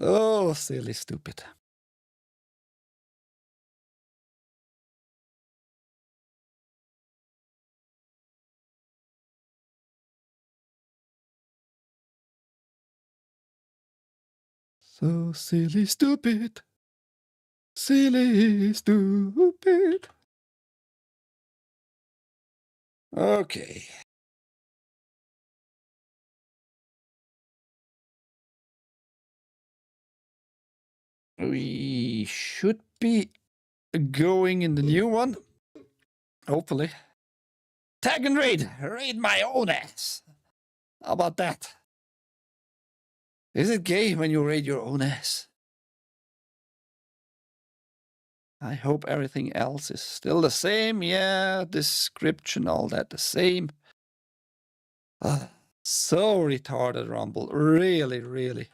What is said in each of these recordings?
So silly, stupid. So silly, stupid. Silly, stupid. Okay. We should be going in the new one. Hopefully. TAGN raid! Raid my own ass! How about that? Is it gay when you raid your own ass? I hope everything else is still the same. Yeah, description, all that the same. So retarded, Rumble. Really, really.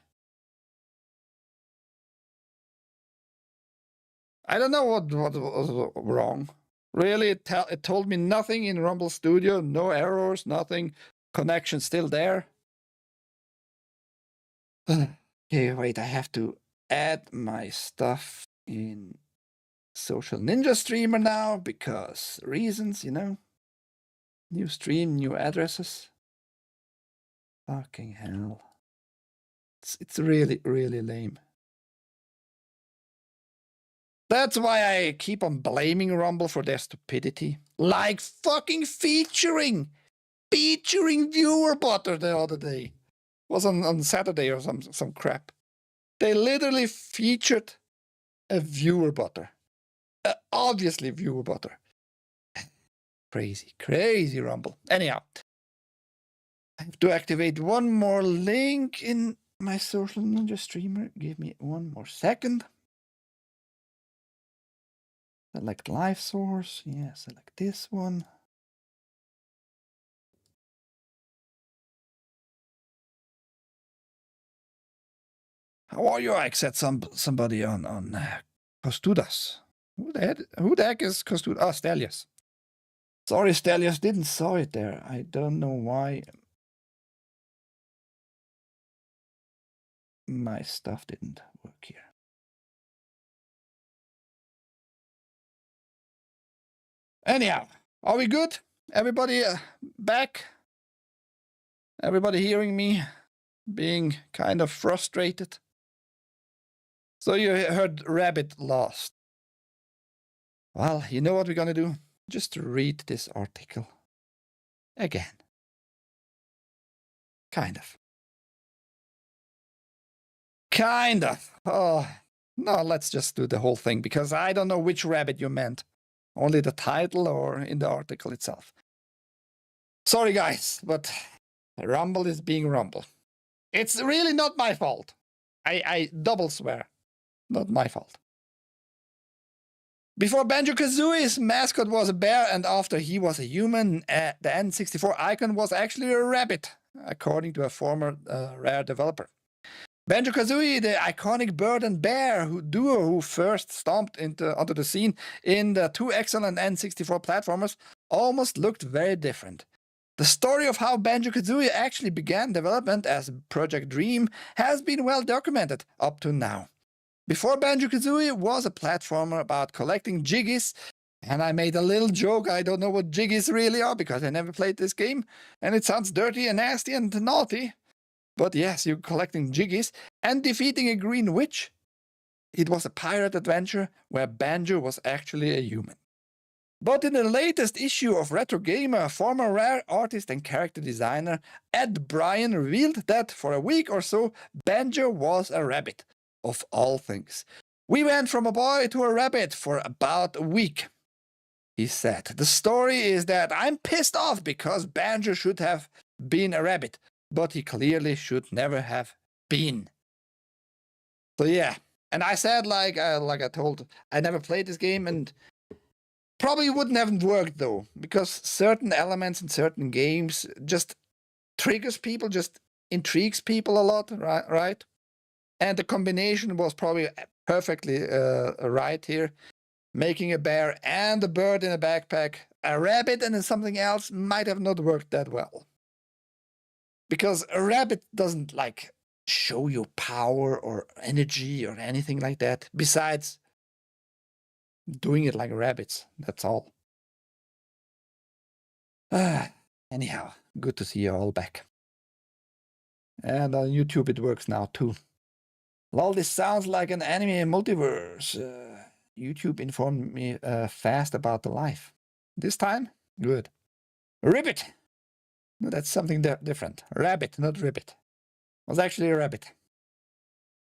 I don't know what was wrong. Really, it told me nothing in Rumble Studio. No errors, nothing. Connection still there. Okay, wait, I have to add my stuff in Social Ninja Streamer now because reasons, you know. New stream, new addresses. Fucking hell. It's really, really lame. That's why I keep on blaming Rumble for their stupidity. Like fucking featuring viewer butter the other day. It was on Saturday or some crap. They literally featured a viewer butter. Obviously viewer butter. Crazy Rumble. Anyhow, I have to activate one more link in my Social Ninja Streamer. Give me one more second. Select live source. Yeah, select this one. How are you? I said somebody on Costudas. Who the heck is Costudas? Ah, Stelios. Sorry, Stelios, didn't saw it there. I don't know why my stuff didn't work here. Anyhow, are we good? Everybody back? Everybody hearing me? Being kind of frustrated? So you heard Rabbit lost. Well, you know what we're gonna do? Just read this article again. Kind of. Oh, no, let's just do the whole thing because I don't know which rabbit you meant. Only the title or in the article itself. Sorry, guys, but Rumble is being Rumble. It's really not my fault. I double swear. Not my fault. Before Banjo-Kazooie's mascot was a bear and after he was a human, the N64 icon was actually a rabbit, according to a former Rare developer. Banjo-Kazooie, the iconic bird and bear duo who first stomped onto the scene in the two excellent N64 platformers, almost looked very different. The story of how Banjo-Kazooie actually began development as Project Dream has been well documented up to now. Before Banjo-Kazooie was a platformer about collecting jiggies, and I made a little joke, I don't know what jiggies really are because I never played this game, and it sounds dirty and nasty and naughty. But yes, you're collecting jiggies and defeating a green witch. It was a pirate adventure where Banjo was actually a human. But in the latest issue of Retro Gamer, former Rare artist and character designer Ed Bryan revealed that for a week or so, Banjo was a rabbit, of all things. We went from a boy to a rabbit for about a week, he said. The story is that I'm pissed off because Banjo should have been a rabbit, but he clearly should never have been. So yeah, and I said like I told, I never played this game and probably wouldn't have worked though, because certain elements in certain games just triggers people, just intrigues people a lot, right? And the combination was probably perfectly right here. Making a bear and a bird in a backpack, a rabbit and something else might have not worked that well. Because a rabbit doesn't like show your power or energy or anything like that, besides doing it like rabbits. That's all. Anyhow, good to see you all back. And on YouTube it works now too. Lol, this sounds like an anime multiverse. YouTube informed me fast about the life. This time? Good. Ribbit! No, that's something different. Rabbit, not ribbit. It was actually a rabbit.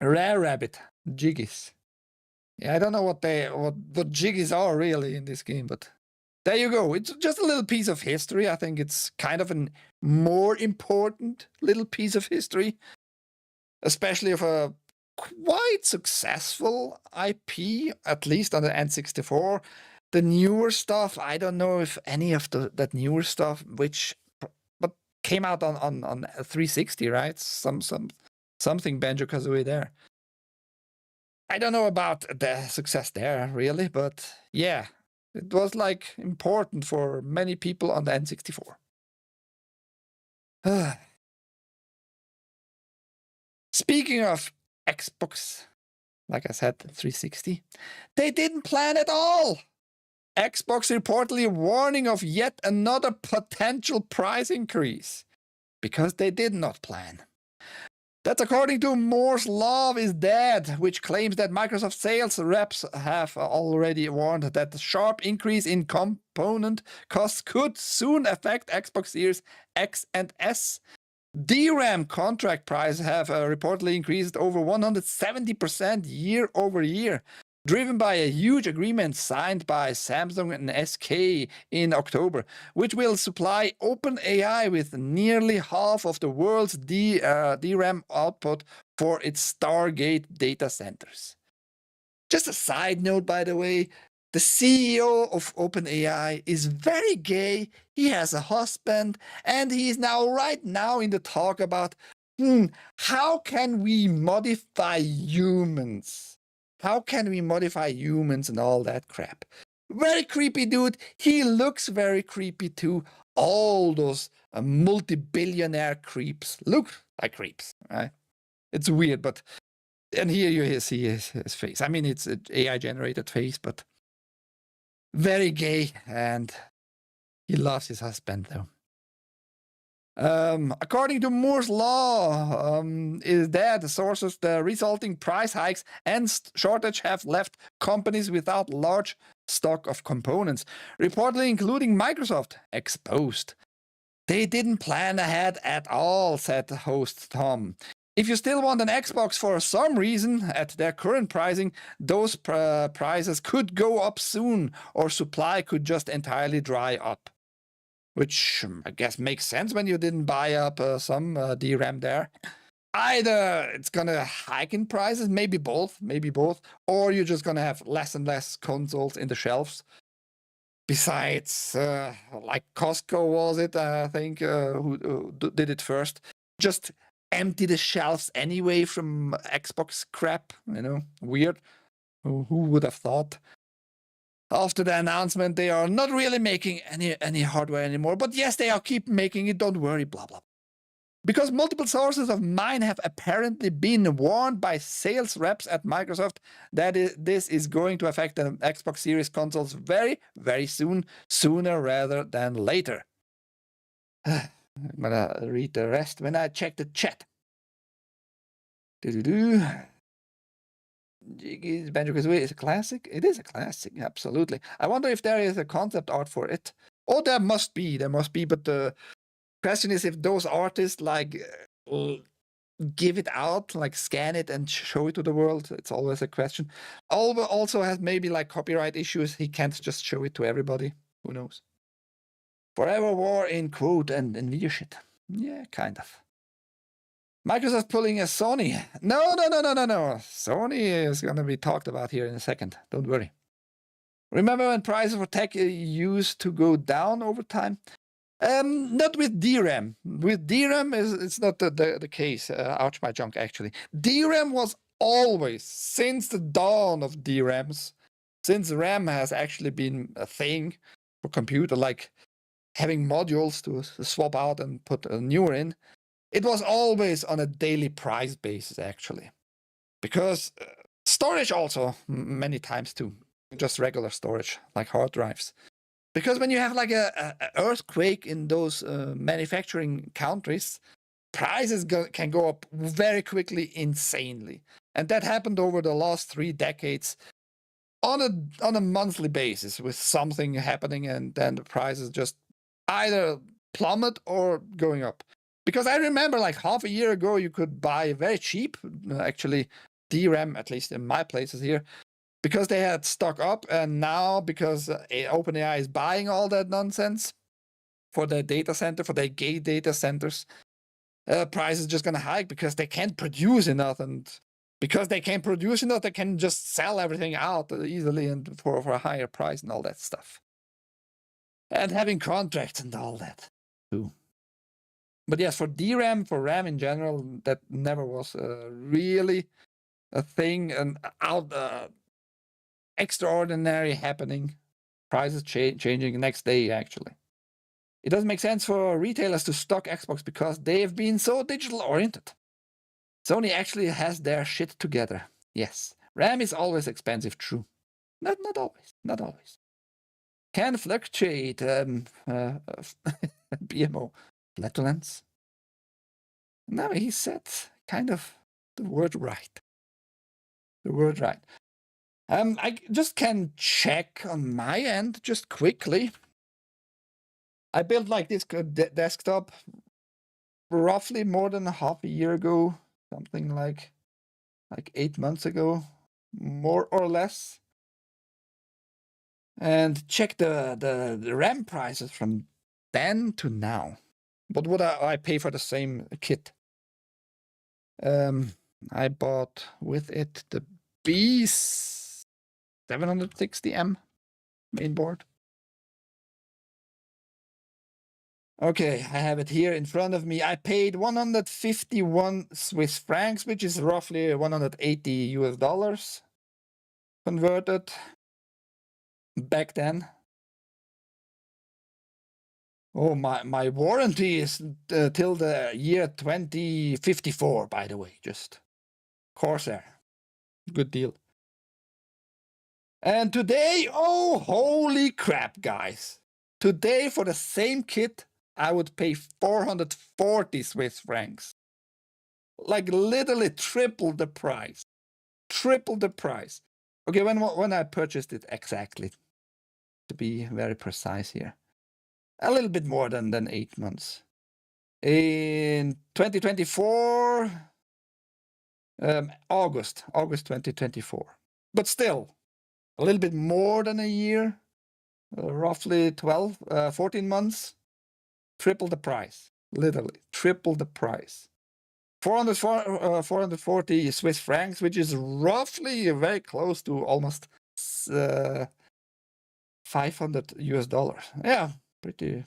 A rare rabbit. Jiggies. Yeah, I don't know what jiggies are really in this game, but there you go. It's just a little piece of history. I think it's kind of a more important little piece of history, especially of a quite successful IP, at least on the N64. The newer stuff, I don't know if any of that newer stuff, but came out on 360, right? Something Banjo-Kazooie there. I don't know about the success there really, but yeah, it was like important for many people on the N64. Speaking of Xbox, like I said, 360, they didn't plan at all. Xbox reportedly warning of yet another potential price increase because they did not plan. That's according to Moore's Law is Dead, which claims that Microsoft sales reps have already warned that the sharp increase in component costs could soon affect Xbox Series X and S. DRAM contract prices have reportedly increased over 170% year over year, driven by a huge agreement signed by Samsung and SK in October, which will supply OpenAI with nearly half of the world's DRAM output for its Stargate data centers. Just a side note, by the way, the CEO of OpenAI is very gay, he has a husband, and he is right now in the talk about, how can we modify humans? How can we modify humans and all that crap? Very creepy dude. He looks very creepy too. All those multi-billionaire creeps look like creeps, right? It's weird, but... And here you see his face. I mean, it's an AI-generated face, but... very gay, and he loves his husband, though. According to Moore's Law, is that the sources, the resulting price hikes and shortage have left companies without large stock of components, reportedly including Microsoft, exposed. They didn't plan ahead at all, said the host Tom. If you still want an Xbox for some reason at their current pricing, those prices could go up soon, or supply could just entirely dry up. Which I guess makes sense when you didn't buy up some DRAM there. Either it's gonna hike in prices, maybe both, or you're just gonna have less and less consoles in the shelves. Besides, like Costco was it, I think, who did it first, just empty the shelves anyway from Xbox crap, weird. Who would have thought? After the announcement, they are not really making any hardware anymore, but yes, they are keep making it, don't worry, blah, blah. Because multiple sources of mine have apparently been warned by sales reps at Microsoft that this is going to affect the Xbox Series consoles very, very soon, sooner rather than later. I'm gonna read the rest when I check the chat. Banjo-Kazooie is a classic? It is a classic, absolutely. I wonder if there is a concept art for it. Oh, there must be, but the question is if those artists give it out, like scan it and show it to the world. It's always a question. Also has maybe like copyright issues. He can't just show it to everybody. Who knows? Forever war in quote and video shit. Yeah, kind of. Microsoft pulling a Sony. No. Sony is going to be talked about here in a second. Don't worry. Remember when prices for tech used to go down over time? Not with DRAM. With DRAM, it's not the case. Ouch, my junk, actually. DRAM was always, since the dawn of DRAMs, since RAM has actually been a thing for computer, like having modules to swap out and put a newer in, it was always on a daily price basis, actually. Because storage also, many times too, just regular storage, like hard drives. Because when you have like a earthquake in those manufacturing countries, prices can go up very quickly, insanely. And that happened over the last 3 decades on a monthly basis, with something happening, and then the prices just either plummet or going up. Because I remember like half a year ago, you could buy very cheap, actually, DRAM, at least in my places here, because they had stock up. And now, because OpenAI is buying all that nonsense for their data center, for their gay data centers, price is just going to hike because they can't produce enough. And because they can't produce enough, they can just sell everything out easily and for a higher price and all that stuff. And having contracts and all that too. But yes, for DRAM, for RAM in general, that never was really a thing, and extraordinary happening. Prices changing the next day, actually. It doesn't make sense for retailers to stock Xbox because they've been so digital oriented. Sony actually has their shit together. Yes, RAM is always expensive, true. Not always. Can fluctuate. BMO. Flatulence? No, he said kind of the word right. I just can check on my end just quickly. I built like this desktop roughly more than half a year ago, something like 8 months ago, more or less. And check the RAM prices from then to now. What would I pay for the same kit? I bought with it the B760M mainboard. Okay, I have it here in front of me. I paid 151 Swiss francs, which is roughly 180 US dollars converted back then. Oh, my warranty is till the year 2054, by the way, just Corsair. Good deal. And today, oh, holy crap, guys. Today, for the same kit, I would pay 440 Swiss francs. Like literally triple the price. Triple the price. Okay, when I purchased it exactly, to be very precise here, a little bit more than 8 months. In 2024, August 2024. But still, a little bit more than a year, roughly 14 months, triple the price, literally, triple the price. 440 Swiss francs, which is roughly very close to almost 500 US dollars. Yeah, pretty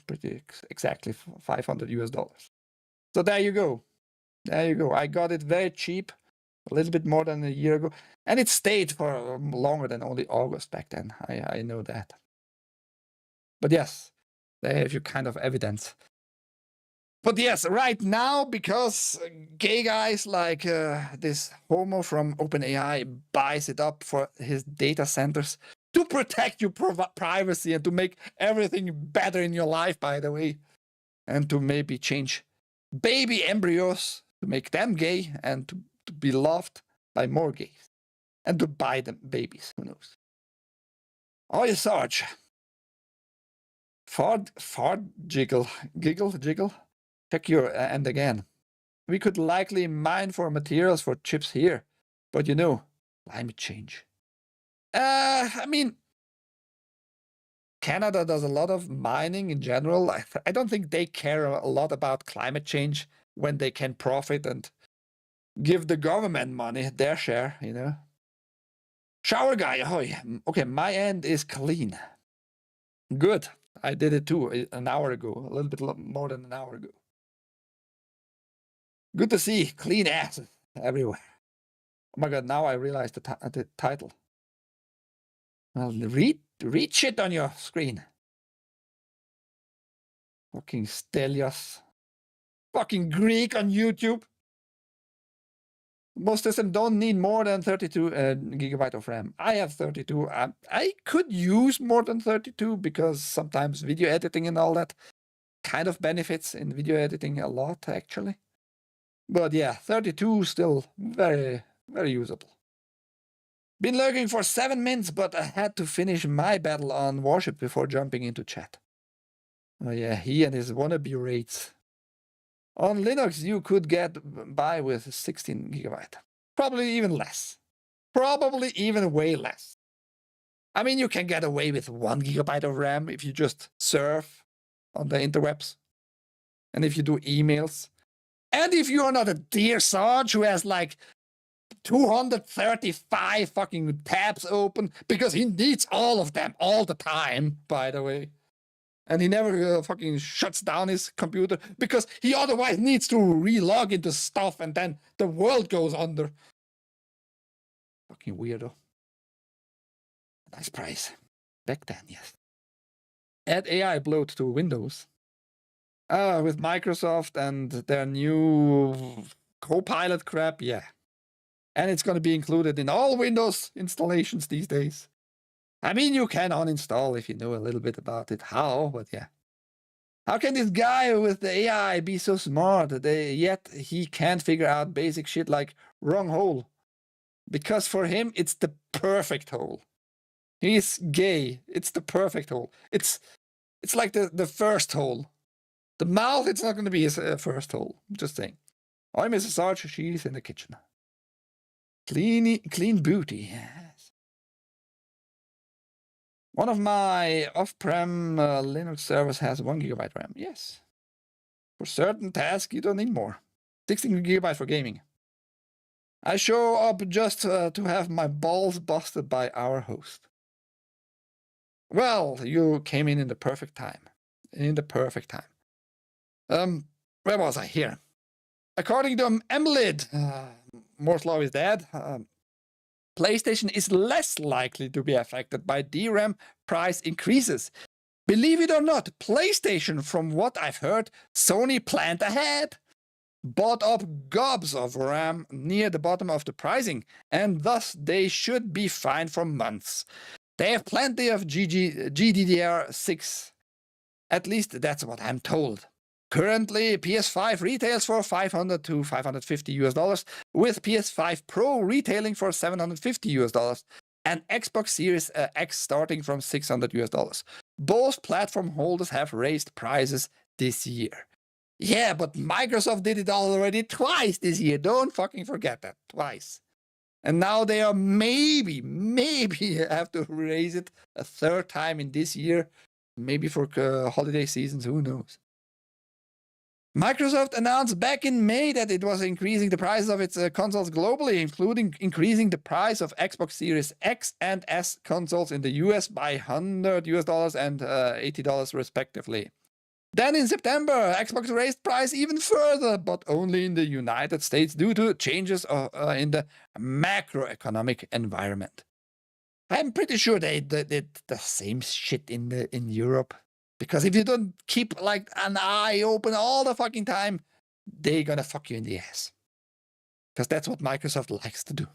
exactly 500 US dollars. So there you go. There you go. I got it very cheap, a little bit more than a year ago. And it stayed for longer than only August back then. I know that. But yes, there have you kind of evidence. But yes, right now, because gay guys like this homo from OpenAI buys it up for his data centers to protect your privacy and to make everything better in your life, by the way, and to maybe change baby embryos to make them gay and to be loved by more gays and to buy them babies, who knows. Oh, you Sarge. Ford jiggle. Check your end again. We could likely mine for materials for chips here, but you know, climate change. I mean, Canada does a lot of mining in general. I don't think they care a lot about climate change when they can profit and give the government money, their share, you know. Shower guy, ahoy. Okay, my end is clean. Good. I did it too an hour ago, a little bit more than an hour ago. Good to see clean ass everywhere. Oh my god, now I realized the title. Well, read shit on your screen. Fucking Stelios. fucking Greek on YouTube. Most systems don't need more than 32 gigabyte of RAM. I have 32. I could use more than 32 because sometimes video editing and all that kind of benefits in video editing a lot, actually. But yeah, 32 still very, very usable. Been lurking for 7 minutes, but I had to finish my battle on Warship before jumping into chat. Oh yeah, he and his wannabe raids. On Linux, you could get by with 16 gigabyte. Probably even less. Probably even way less. I mean, you can get away with 1 gigabyte of RAM if you just surf on the interwebs. And if you do emails. And if you're not a dear Sarge who has like 235 fucking tabs open, because he needs all of them all the time, by the way. And he never fucking shuts down his computer because he otherwise needs to relog into stuff and then the world goes under. Fucking weirdo. Nice price. Back then, yes. Add AI bloat to Windows. With Microsoft and their new Copilot crap, yeah. And it's going to be included in all Windows installations these days. I mean, you can uninstall if you know a little bit about it. How? But yeah. How can this guy with the AI be so smart yet he can't figure out basic shit like wrong hole? Because for him, it's the perfect hole. He's gay. It's the perfect hole. It's like the first hole. The mouth, it's not going to be his first hole. Just saying. I'm Mrs. Sarge. She's in the kitchen. Clean booty. Yes. One of my off-prem Linux servers has 1 gigabyte RAM. Yes. For certain tasks, you don't need more. 16 gigabyte for gaming. I show up just to have my balls busted by our host. Well, you came in the perfect time. In the perfect time. Where was I? Here. According to Emlid, Moore's Law is dead. PlayStation is less likely to be affected by DRAM price increases. Believe it or not, PlayStation, from what I've heard, Sony planned ahead. Bought up gobs of RAM near the bottom of the pricing, and thus they should be fine for months. They have plenty of GDDR6. At least that's what I'm told. Currently, PS5 retails for $500 to $550 with PS5 Pro retailing for $750 and Xbox Series X starting from $600. Both platform holders have raised prices this year. Yeah, but Microsoft did it already twice this year. Don't fucking forget that. Twice. And now they are maybe have to raise it a third time in this year. Maybe for holiday seasons, who knows. Microsoft announced back in May that it was increasing the prices of its consoles globally, including increasing the price of Xbox Series X and S consoles in the US by $100 and $80 respectively. Then in September, Xbox raised price even further, but only in the United States due to changes in the macroeconomic environment. I'm pretty sure they did the same shit in Europe. Because if you don't keep like an eye open all the fucking time, they're gonna fuck you in the ass. Because that's what Microsoft likes to do.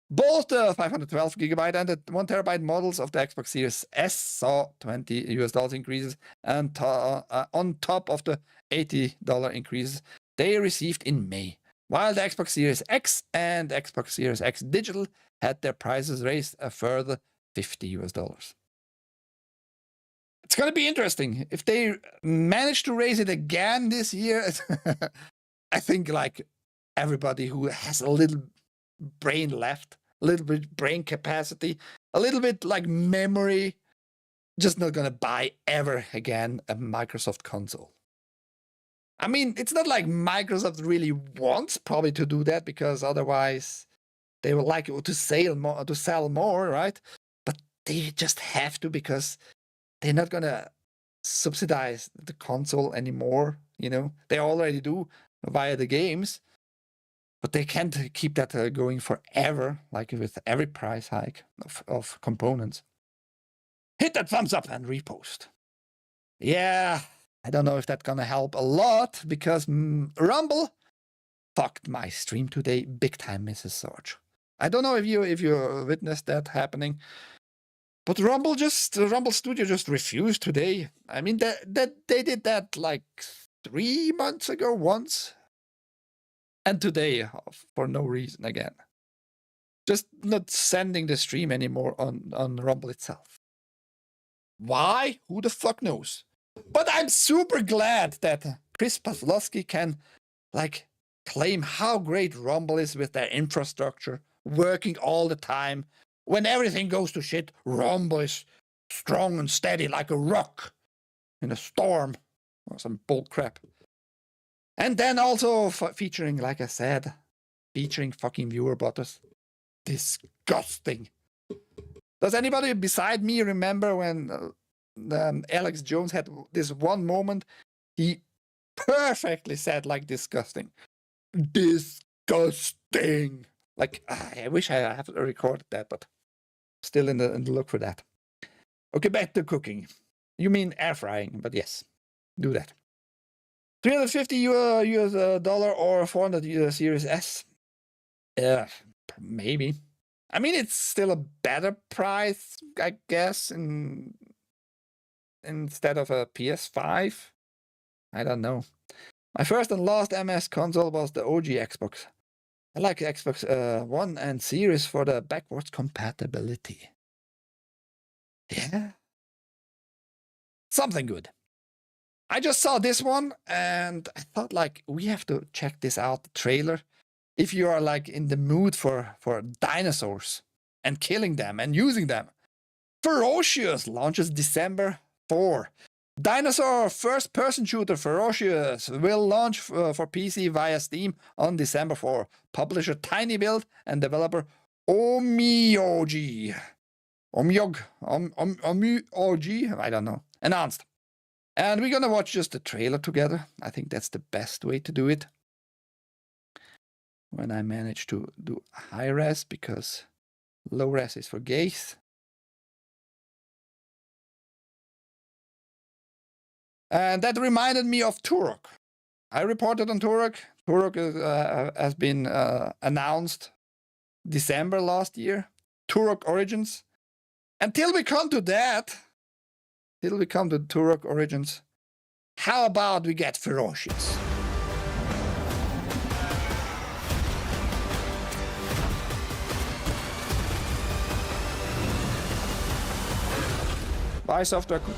Both the 512 gigabyte and the 1 terabyte models of the Xbox Series S saw $20 increases, and on top of the $80 increases they received in May, while the Xbox Series X and Xbox Series X Digital had their prices raised a further $50. It's going to be interesting if they manage to raise it again this year. I think like everybody who has a little brain left, a little bit brain capacity, a little bit like memory, just not going to buy ever again a Microsoft console. I mean, it's not like Microsoft really wants probably to do that, because otherwise they would like to sell more, right? But they just have to, because they're not going to subsidize the console anymore, you know? They already do via the games, but they can't keep that going forever, like with every price hike of components. Hit that thumbs up and repost. Yeah, I don't know if that's gonna help a lot because Rumble fucked my stream today big time, Mrs. Sarge. I don't know if you witnessed that happening, but Rumble Studio just refused today. I mean, they did that like 3 months ago once, and today for no reason again. Just not sending the stream anymore on Rumble itself. Why? Who the fuck knows? But I'm super glad that Chris Pavlovsky can like claim how great Rumble is with their infrastructure, working all the time. When everything goes to shit, Rumble is strong and steady like a rock in a storm or some bull crap. And then also featuring, like I said, featuring fucking viewer butters. Disgusting. Does anybody beside me remember when Alex Jones had this one moment? He perfectly said like disgusting. Disgusting. Like, I wish I have recorded that, but still in the look for that. Okay, back to cooking. You mean air frying, but yes, do that. $350 US dollar or 400 US Series S. Maybe. I mean, it's still a better price, I guess, instead of a PS5. I don't know. My first and last MS console was the OG Xbox. I like Xbox One and Series for the backwards compatibility. Yeah. Something good. I just saw this one and I thought like we have to check this out, the trailer. If you are like in the mood for dinosaurs and killing them and using them. Ferocious launches December 4. Dinosaur first-person shooter Ferocious will launch for PC via Steam on December 4. Publisher Tiny Build and developer UrhG. UrhG, I don't know, announced. And we're gonna watch just the trailer together. I think that's the best way to do it. When I manage to do high res, because low res is for gays. And that reminded me of Turok. I reported on Turok. Turok has been announced December last year. Turok Origins. Until we come to that, till we come to Turok Origins, how about we get Ferocious? Bye, Software Cook.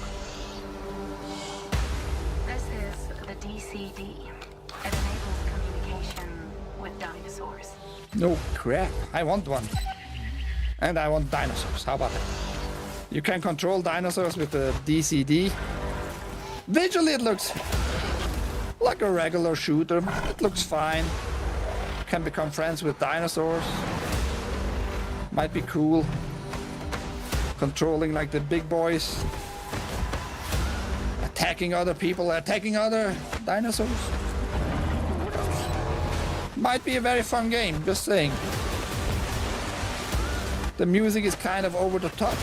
This is the DCD. It enables communication with dinosaurs. No crap, I want one. And I want dinosaurs, how about that? You can control dinosaurs with the DCD. Visually it looks like a regular shooter. It looks fine. Can become friends with dinosaurs. Might be cool. Controlling like the big boys. Attacking other people, attacking other dinosaurs. Might be a very fun game, just saying. The music is kind of over the top.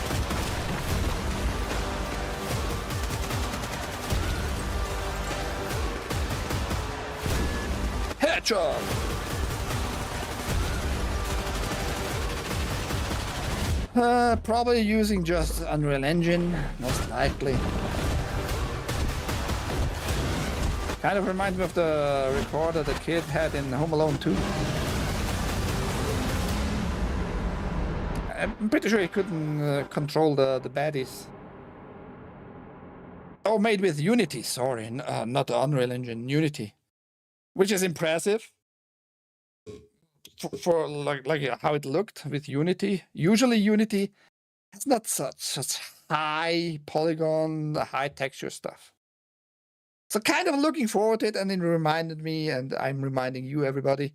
Headshot! Probably using just Unreal Engine, most likely. Kind of reminds me of the recorder the kid had in Home Alone 2. I'm pretty sure he couldn't control the baddies. Oh, made with Unity, sorry, not the Unreal Engine, Unity. Which is impressive. For like how it looked with Unity. Usually Unity has not such high polygon, high texture stuff. So kind of looking forward to it, and it reminded me, and I'm reminding you everybody,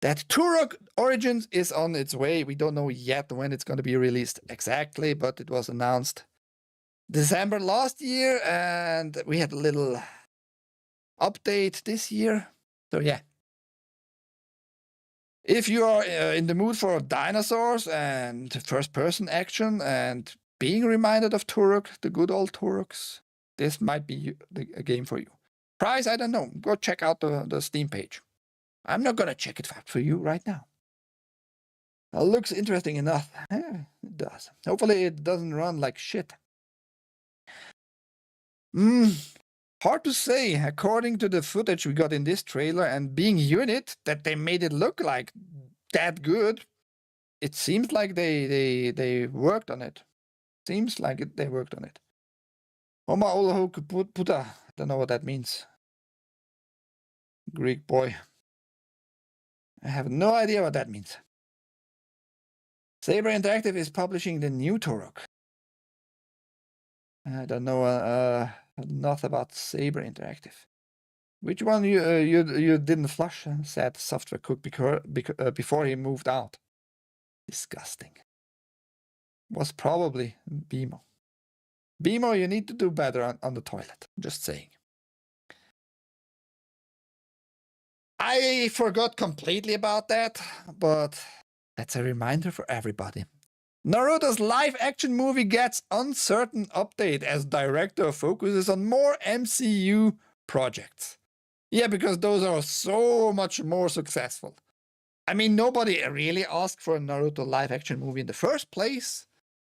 that Turok Origins is on its way. We don't know yet when it's going to be released exactly, but it was announced December last year, and we had a little update this year. So yeah. If you are in the mood for dinosaurs and first-person action and being reminded of Turok, the good old Turoks, this might be a game for you. Price, I don't know. Go check out the Steam page. I'm not going to check it out for you right now. It looks interesting enough. It does. Hopefully it doesn't run like shit. Hard to say. According to the footage we got in this trailer and being unit, that they made it look like that good. It seems like they worked on it. Seems like they worked on it. Oma Olohu Puta. I don't know what that means. Greek boy. I have no idea what that means. Saber Interactive is publishing the new Turok. I don't know enough about Saber Interactive. Which one you didn't flush? Said software cook before he moved out. Disgusting. Was probably BMO. BMO, you need to do better on the toilet. Just saying. I forgot completely about that, but that's a reminder for everybody. Naruto's live-action movie gets uncertain update as director focuses on more MCU projects. Yeah, because those are so much more successful. I mean, nobody really asked for a Naruto live-action movie in the first place.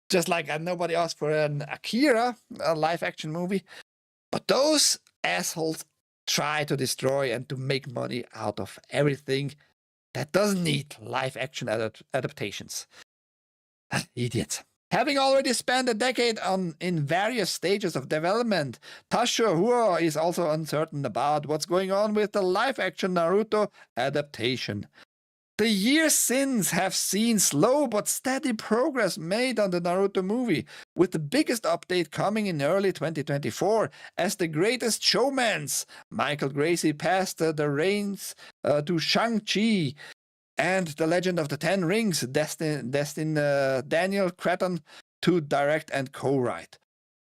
Just like nobody asked for an Akira live-action movie. But those assholes try to destroy and to make money out of everything that doesn't need live-action adaptations. Idiots. Having already spent a decade in various stages of development, Tasha Hua is also uncertain about what's going on with the live-action Naruto adaptation. The years since have seen slow but steady progress made on the Naruto movie, with the biggest update coming in early 2024 as the greatest showmans, Michael Gracie, passed the reins to Shang-Chi and the Legend of the Ten Rings, destined Daniel Cretton to direct and co-write.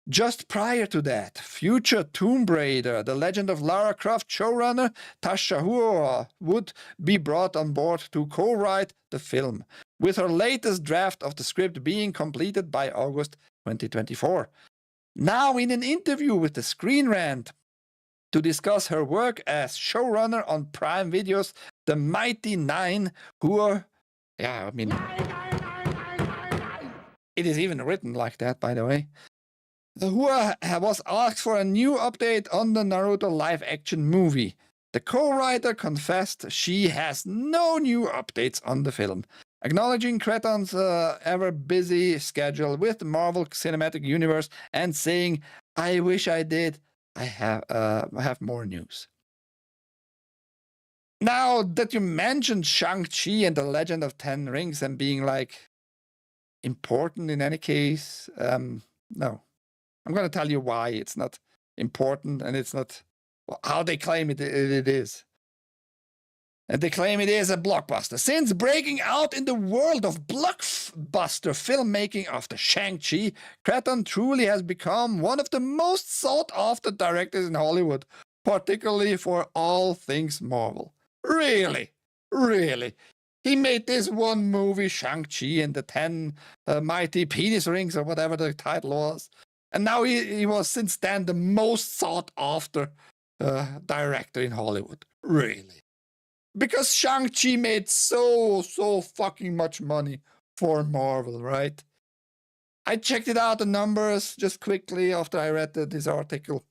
Just prior to that, future Tomb Raider, The Legend of Lara Croft showrunner Tasha Hua would be brought on board to co-write the film, with her latest draft of the script being completed by August 2024. Now, in an interview with the Screen Rant, to discuss her work as showrunner on Prime Video's The Mighty Nine, Hua... Yeah, I mean... It is even written like that, by the way. Hua was asked for a new update on the Naruto live-action movie. The co-writer confessed she has no new updates on the film, acknowledging Creton's ever-busy schedule with the Marvel Cinematic Universe and saying, "I wish I did. I have more news." Now that you mentioned Shang-Chi and the Legend of Ten Rings and being like important in any case, no. I'm going to tell you why it's not important and it's not how they claim it is. And they claim it is a blockbuster. Since breaking out in the world of blockbuster filmmaking after Shang-Chi, Creton truly has become one of the most sought-after directors in Hollywood, particularly for all things Marvel. Really? Really? He made this one movie, Shang-Chi and the 10 Mighty Penis Rings, or whatever the title was. And now he was since then the most sought-after director in Hollywood. Really. Because Shang-Chi made so fucking much money for Marvel, right? I checked it out, the numbers, just quickly after I read this article.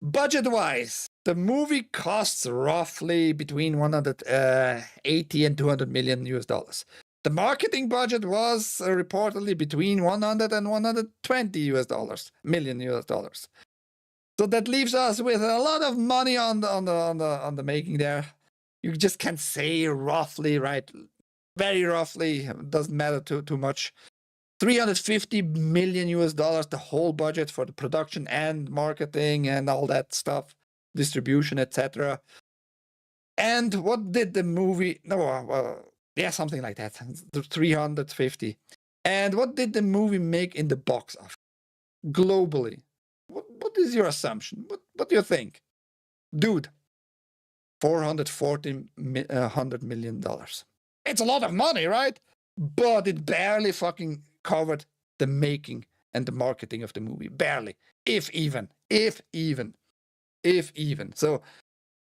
Budget-wise, the movie costs roughly between 180 and 200 million US dollars. The marketing budget was reportedly between 100 and 120 million US dollars. So that leaves us with a lot of money on the making there. You just can say roughly, right? Very roughly, doesn't matter too much. 350 million US dollars, the whole budget for the production and marketing and all that stuff, distribution, etc. And what did the movie? Yeah, something like that. 350. And what did the movie make in the box office globally? What is your assumption? What do you think, dude? $440 million. It's a lot of money, right? But it barely fucking covered the making and the marketing of the movie. Barely. If even. So,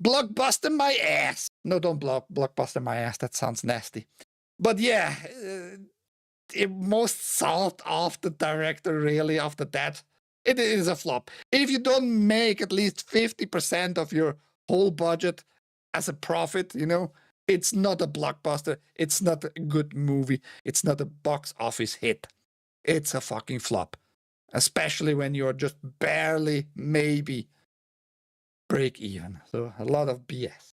blockbuster my ass. No, don't blockbuster my ass. That sounds nasty. But yeah, most sought after director, really, after that. It is a flop. If you don't make at least 50% of your whole budget as a profit, it's not a blockbuster. It's not a good movie. It's not a box office hit. It's a fucking flop. Especially when you're just barely, maybe, break even. So a lot of BS.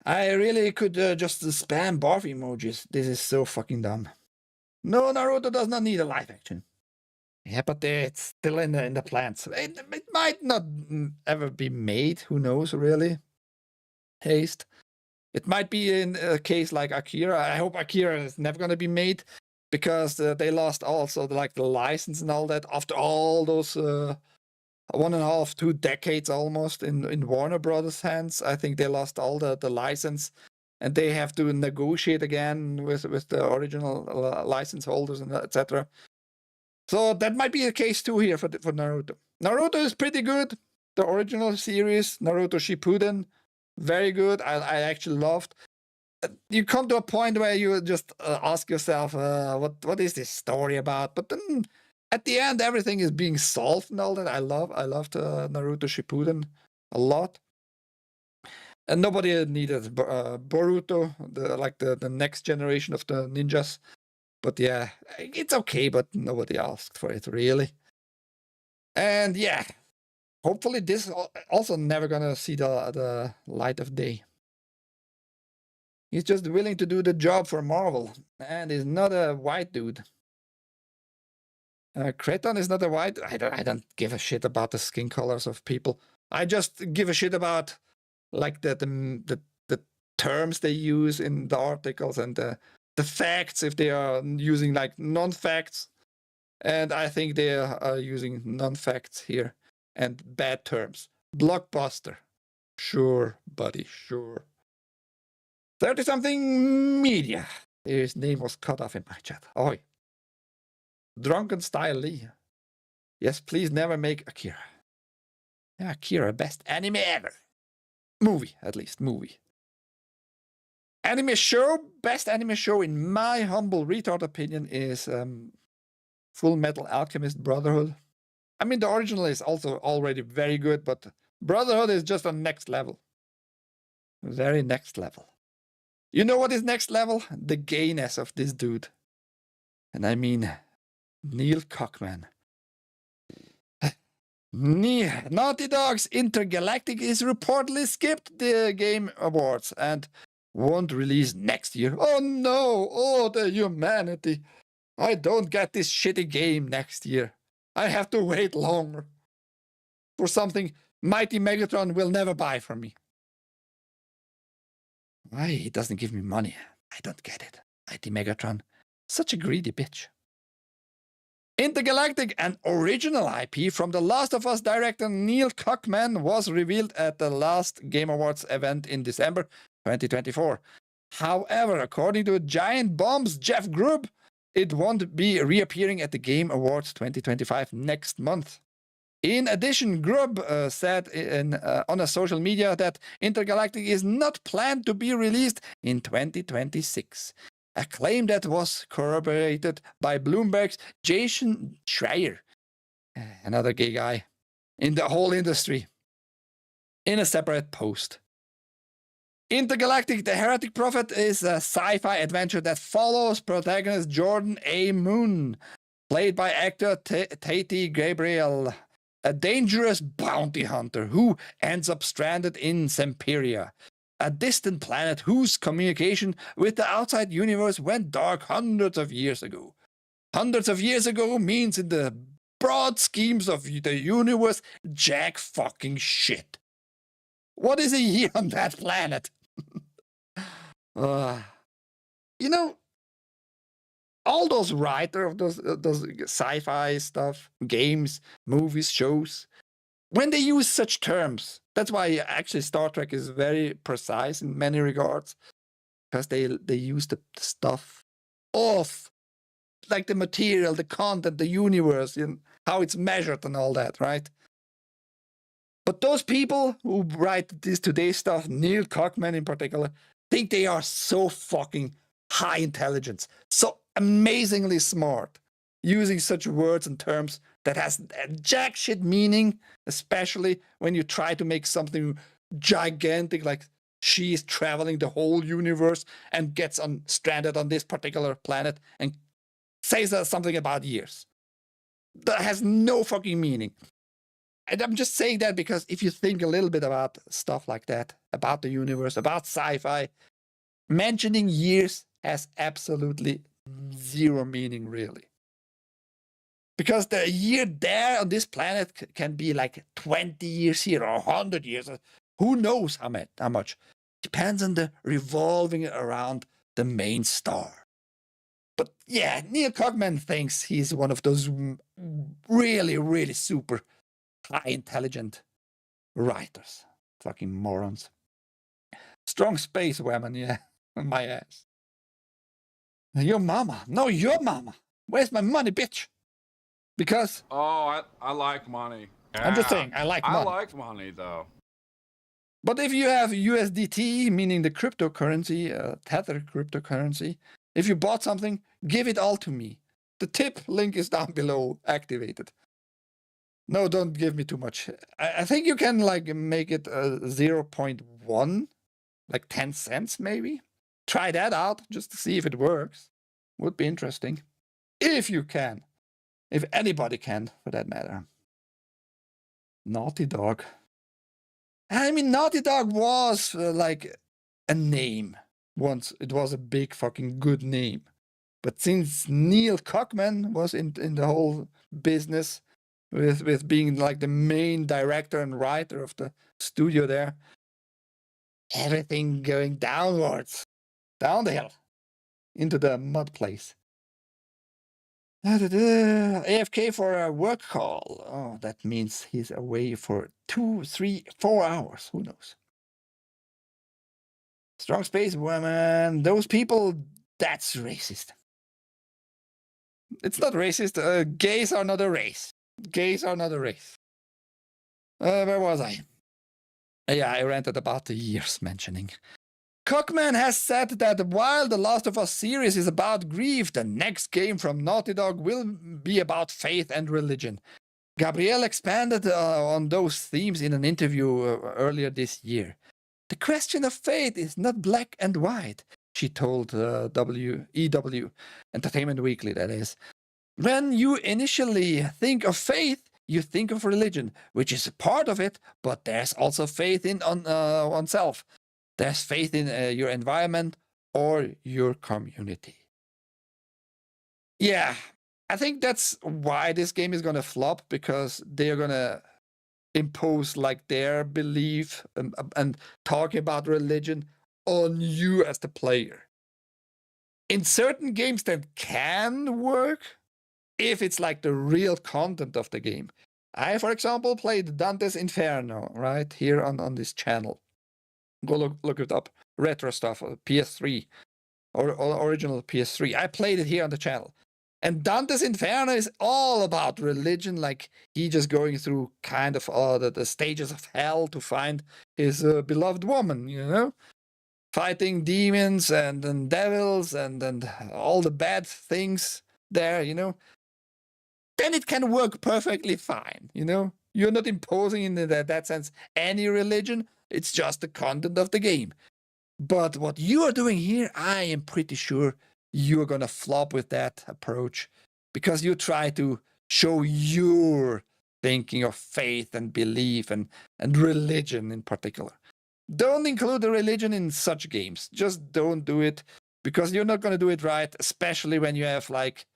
I really could just spam barf emojis. This is so fucking dumb. No, Naruto does not need a live action. Yeah, but it's still in the plans. It might not ever be made. Who knows, really? Haste. It might be in a case like Akira. I hope Akira is never going to be made because they lost also the license and all that after all those 1.5, 2 decades almost in Warner Brothers' hands. I think they lost all the license and they have to negotiate again with the original license holders and etc. So that might be the case too here for Naruto. Naruto is pretty good. The original series, Naruto Shippuden, very good. I actually loved. You come to a point where you just ask yourself, what is this story about? But then at the end, everything is being solved and all that. I loved Naruto Shippuden a lot. And nobody needed Boruto, the next generation of the ninjas. But yeah, it's okay, but nobody asked for it, really. And yeah, hopefully this also never gonna see the light of day. He's just willing to do the job for Marvel, and he's not a white dude. Kraton is not a white. I don't give a shit about the skin colors of people. I just give a shit about the terms they use in the articles and the facts, if they are using non-facts. And I think they are using non-facts here and bad terms. Blockbuster. Sure, buddy, sure. 30-something media. His name was cut off in my chat. Oi. Drunken Style Lee. Yes, please never make Akira. Yeah, Akira, best anime ever. Movie, at least, movie. Anime show, best anime show in my humble retard opinion is Full Metal Alchemist Brotherhood. I mean, the original is also already very good, but Brotherhood is just a next level. Very next level. You know what is next level? The gayness of this dude. And I mean, Neil Cockman. Naughty Dog's Intergalactic is reportedly skipped the Game Awards and won't release next year. Oh no! Oh, the humanity! I don't get this shitty game next year. I have to wait longer for something Mighty Megatron will never buy from me. Why he doesn't give me money? I don't get it. Mighty Megatron, such a greedy bitch. Intergalactic, an original IP from The Last of Us director Neil Cockman, was revealed at the last Game Awards event in December 2024. However, according to Giant Bomb's Jeff Grubb, it won't be reappearing at the Game Awards 2025 next month. In addition, Grubb said on a social media that Intergalactic is not planned to be released in 2026. A claim that was corroborated by Bloomberg's Jason Schreier, another gay guy in the whole industry, in a separate post. Intergalactic, the Heretic Prophet is a sci-fi adventure that follows protagonist Jordan A. Moon, played by actor Tati Gabriel, a dangerous bounty hunter who ends up stranded in Semperia, a distant planet whose communication with the outside universe went dark hundreds of years ago. Hundreds of years ago means in the broad schemes of the universe, jack fucking shit. What is a year on that planet? You know, all those writers of those sci-fi stuff, games, movies, shows, when they use such terms, that's why actually Star Trek is very precise in many regards, because they use the stuff of like the material, the content, the universe, you know, how it's measured and all that, right? But those people who write this today's stuff, Neil Cockman in particular, think they are so fucking high intelligence, so amazingly smart, using such words and terms that has jack shit meaning, especially when you try to make something gigantic like she is traveling the whole universe and gets stranded on this particular planet and says something about years. That has no fucking meaning. And I'm just saying that because if you think a little bit about stuff like that, about the universe, about sci-fi, mentioning years has absolutely zero meaning, really. Because the year there on this planet can be like 20 years here or 100 years. Who knows how much? Depends on the revolving around the main star. But yeah, Neil Cockman thinks he's one of those really, really super high intelligent writers. Fucking morons. Strong space women, yeah. My ass. Your mama. No, your mama. Where's my money, bitch? Because I like money. I'm just saying, I like money. I like money though. But if you have USDT, meaning the cryptocurrency, Tether cryptocurrency, if you bought something, give it all to me. The tip link is down below, activated. No, don't give me too much. I think you can like make it 0.1, like 10 cents maybe. Try that out just to see if it works. Would be interesting. If you can. If anybody can, for that matter. Naughty Dog. I mean, Naughty Dog was like a name once. It was a big fucking good name. But since Neil Cockman was in the whole business with being like the main director and writer of the studio there, everything going downwards, down the hill, into the mud place. AFK for a work call. Oh, that means he's away for 2, 3, 4 hours. Who knows? Strong space women. Those people, that's racist. It's not racist. Gays are not a race. Gays are not a race. Where was I? Yeah, I ranted about the years mentioning. Cockman has said that while the Last of Us series is about grief, the next game from Naughty Dog will be about faith and religion. Gabrielle expanded on those themes in an interview earlier this year. The question of faith is not black and white, she told EW, Entertainment Weekly, that is. When you initially think of faith, you think of religion, which is a part of it, but there's also faith in oneself. There's faith in your environment or your community. Yeah, I think that's why this game is going to flop, because they're going to impose like their belief and talking about religion on you as the player. In certain games that can work, if it's like the real content of the game. I, for example, played Dante's Inferno right here on this channel. Go look it up. Retro stuff, PS3, or original PS3. I played it here on the channel. And Dante's Inferno is all about religion, like he just going through kind of the stages of hell to find his beloved woman, you know? Fighting demons and devils and all the bad things there, you know? Then it can work perfectly fine, you know? You're not imposing in that sense any religion. It's just the content of the game. But what you are doing here, I am pretty sure you're going to flop with that approach, because you try to show your thinking of faith and belief and religion in particular. Don't include the religion in such games. Just don't do it, because you're not going to do it right, especially when you have like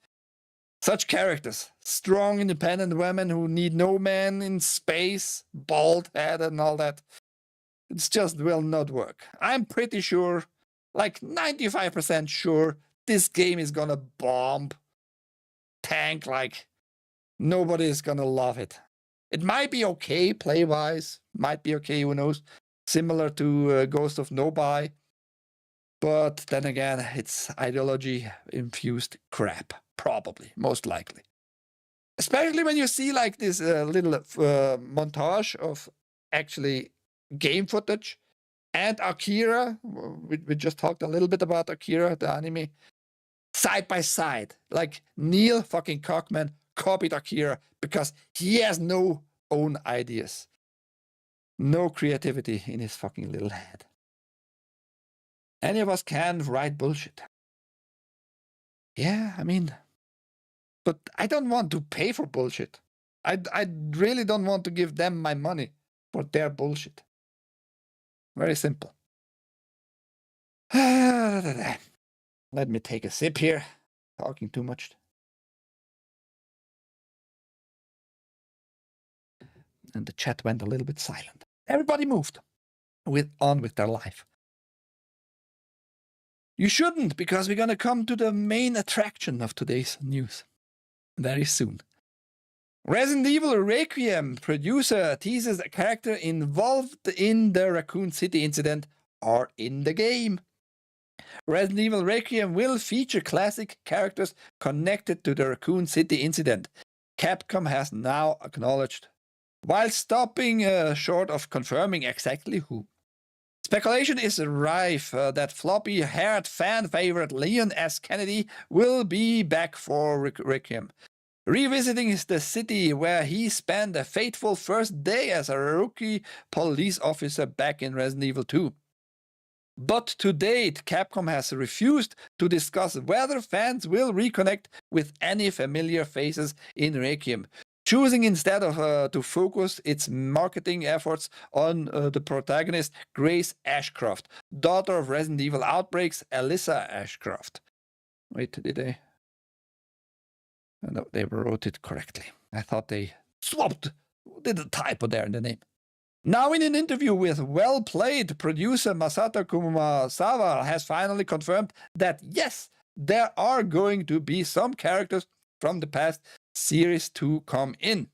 such characters. Strong, independent women who need no man in space, bald head and all that. It just will not work. I'm pretty sure, like 95% sure, this game is gonna bomb, tank, like nobody is gonna love it. It might be okay play-wise, might be okay, who knows, similar to Ghost of Nobai, But then again, it's ideology-infused crap, probably, most likely. Especially when you see like this little montage of actually game footage and Akira. We just talked a little bit about Akira, the anime, side by side. Like Neil fucking Cockman copied Akira because he has no own ideas. No creativity in his fucking little head. Any of us can write bullshit. Yeah, I mean, but I don't want to pay for bullshit. I really don't want to give them my money for their bullshit. Very simple. Let me take a sip here. Talking too much. And the chat went a little bit silent. Everybody moved on with their life. You shouldn't, because we're going to come to the main attraction of today's news very soon. Resident Evil Requiem producer teases a character involved in the Raccoon City incident or in the game. Resident Evil Requiem will feature classic characters connected to the Raccoon City incident, Capcom has now acknowledged, while stopping short of confirming exactly who. Speculation is rife that floppy-haired fan favorite Leon S. Kennedy will be back for Requiem, revisiting the city where he spent a fateful first day as a rookie police officer back in Resident Evil 2. But to date, Capcom has refused to discuss whether fans will reconnect with any familiar faces in Requiem, choosing instead of to focus its marketing efforts on the protagonist Grace Ashcroft, daughter of Resident Evil Outbreak's Alyssa Ashcroft. Wait, did they? No, they wrote it correctly. I thought they did a typo there in the name. Now, in an interview with Well Played, producer Masato Kumasawa has finally confirmed that yes, there are going to be some characters from the past series to come in.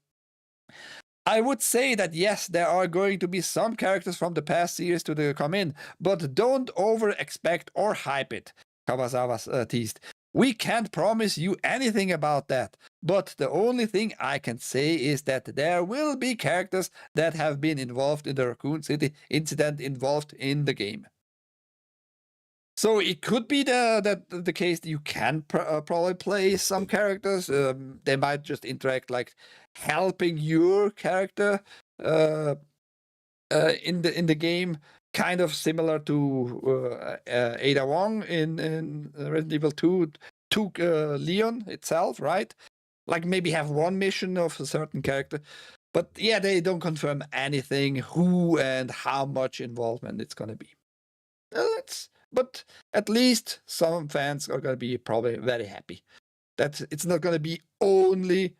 I would say that yes, there are going to be some characters from the past series to come in, but don't over-expect or hype it, Kawasawa teased. We can't promise you anything about that, but the only thing I can say is that there will be characters that have been involved in the Raccoon City incident involved in the game. So it could be the case that you can probably play some characters. They might just interact, like helping your character in the game, kind of similar to Ada Wong in Resident Evil 2 took Leon itself, right? Like maybe have one mission of a certain character. But yeah, they don't confirm anything, who and how much involvement it's going to be. But at least some fans are going to be probably very happy that it's not going to be only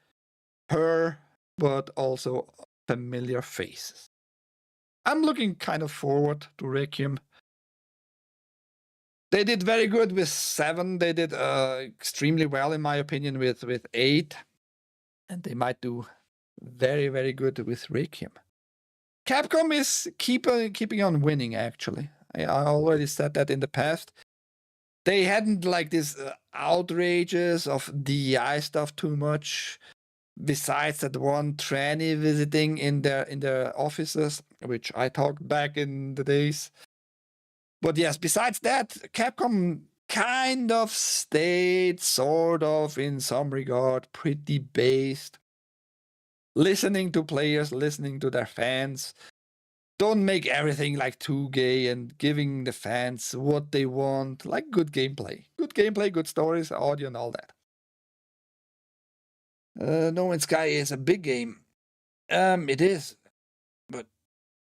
her, but also familiar faces. I'm looking kind of forward to Requiem. They did very good with 7. They did extremely well, in my opinion, with 8. And they might do very, very good with Requiem. Capcom is keeping on winning, actually. I already said that in the past. They hadn't like this outrages of DEI stuff too much. Besides that one tranny visiting in their offices, which I talked back in the days. But yes, besides that, Capcom kind of stayed sort of in some regard pretty based. Listening to players, listening to their fans. Don't make everything like too gay and giving the fans what they want, like good gameplay. Good gameplay, good stories, audio and all that. No Man's Sky is a big game. It is, but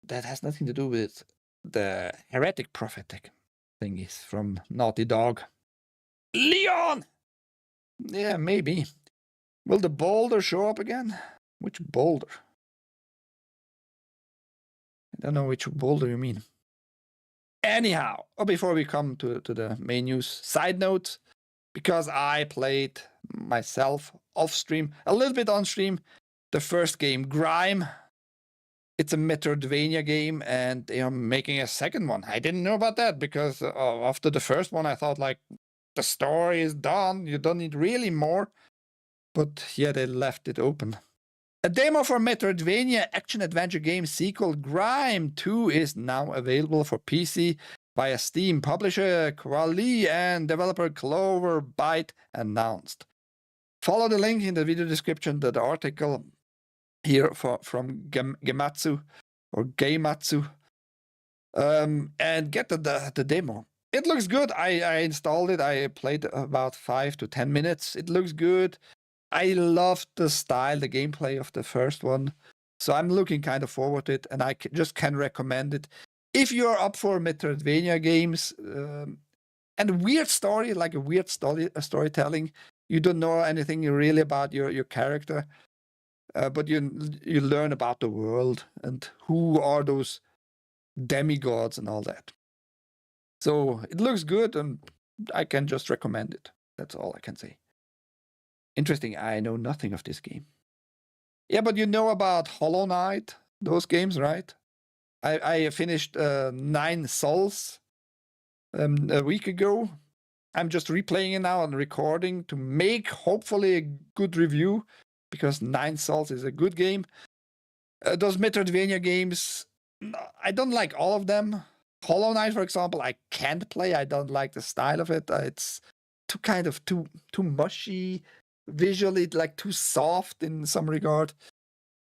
that has nothing to do with the heretic prophetic thingies from Naughty Dog. Leon! Yeah, maybe. Will the boulder show up again? Which boulder? I don't know which boulder you mean. Anyhow, before we come to the main news, side note, because I played myself off stream, a little bit on stream, the first game, Grime. It's a Metroidvania game, and they are making a second one. I didn't know about that because after the first one, I thought like the story is done. You don't need really more. But yeah, they left it open. A demo for Metroidvania action-adventure game sequel Grime 2 is now available for PC via Steam. Publisher Quali and developer Clover Byte announced. Follow the link in the video description to the article here from Gematsu or Geimatsu, and get the demo. It looks good. I installed it. I played about 5 to 10 minutes. It looks good. I love the style, the gameplay of the first one. So I'm looking kind of forward to it, and I just can recommend it. If you're up for Metroidvania games and weird story, like a weird storytelling, you don't know anything really about your character, but you learn about the world and who are those demigods and all that. So it looks good, and I can just recommend it. That's all I can say. Interesting, I know nothing of this game. Yeah, but you know about Hollow Knight, those games, right? I finished 9 Souls a week ago. I'm just replaying it now and recording to make hopefully a good review, because 9 Souls is a good game. Those Metroidvania games, I don't like all of them. Hollow Knight, for example, I can't play. I don't like the style of it. It's too mushy. Visually, like too soft in some regard.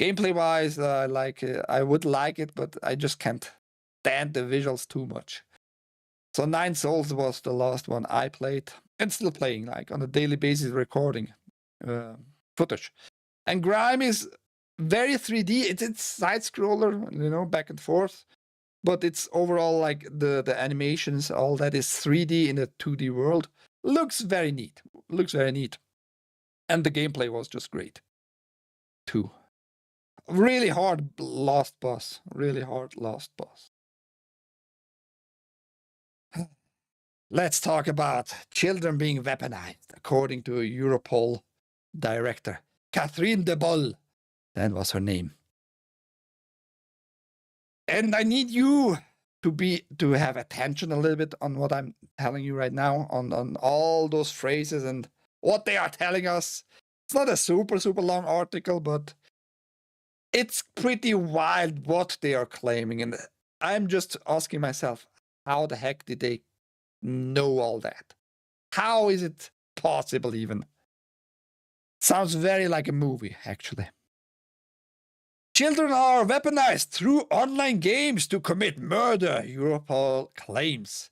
Gameplay wise, I would like it, but I just can't stand the visuals too much. So 9 Souls was the last one I played, and still playing, like on a daily basis, recording footage. And Grime is very 3D. It's side scroller, back and forth, but it's overall like the animations, all that is 3D in a 2D world. Looks very neat. And the gameplay was just great, too. Really hard last boss. Let's talk about children being weaponized, according to Europol director Catherine de Boll. That was her name. And I need you to have attention a little bit on what I'm telling you right now, on all those phrases and what they are telling us. It's not a super long article, but it's pretty wild what they are claiming. And I'm just asking myself, how the heck did they know all that? How is it possible even? Sounds very like a movie, actually. Children are weaponized through online games to commit murder, Europol claims.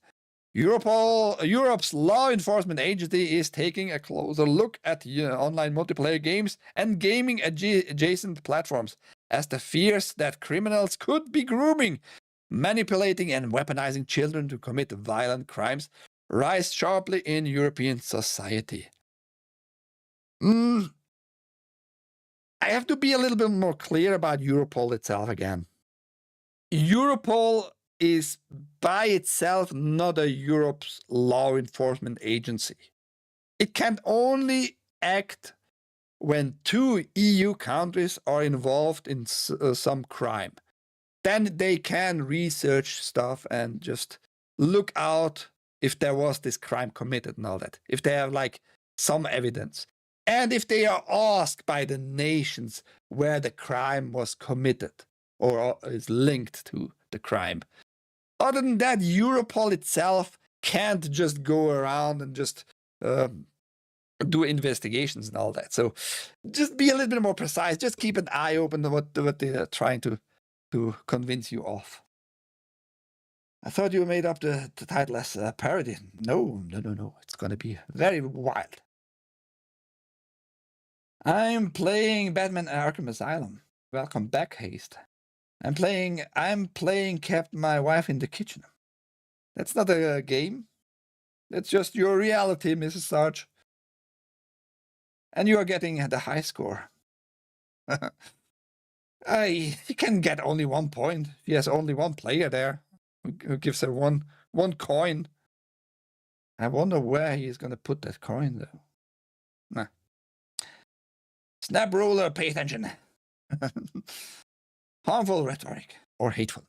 Europe's law enforcement agency is taking a closer look at online multiplayer games and gaming adjacent platforms, as the fears that criminals could be grooming, manipulating, and weaponizing children to commit violent crimes rise sharply in European society. I have to be a little bit more clear about Europol itself again. Europol is by itself not a Europe's law enforcement agency. It can only act when 2 EU countries are involved in some crime. Then they can research stuff and just look out if there was this crime committed and all that. If they have like some evidence. And if they are asked by the nations where the crime was committed or is linked to the crime. Other than that, Europol itself can't just go around and just do investigations and all that. So just be a little bit more precise. Just keep an eye open to what they're trying to convince you of. I thought you made up the title as a parody. No. It's going to be very wild. I'm playing Batman Arkham Asylum. Welcome back, Haste. I'm playing Kept My Wife in the Kitchen. That's not a game. That's just your reality, Mrs. Sarge. And you are getting the high score. He can get only 1 point. He has only 1 player there who gives her one coin. I wonder where he is going to put that coin, though. Nah. Snap ruler, pay attention. harmful rhetoric or hateful.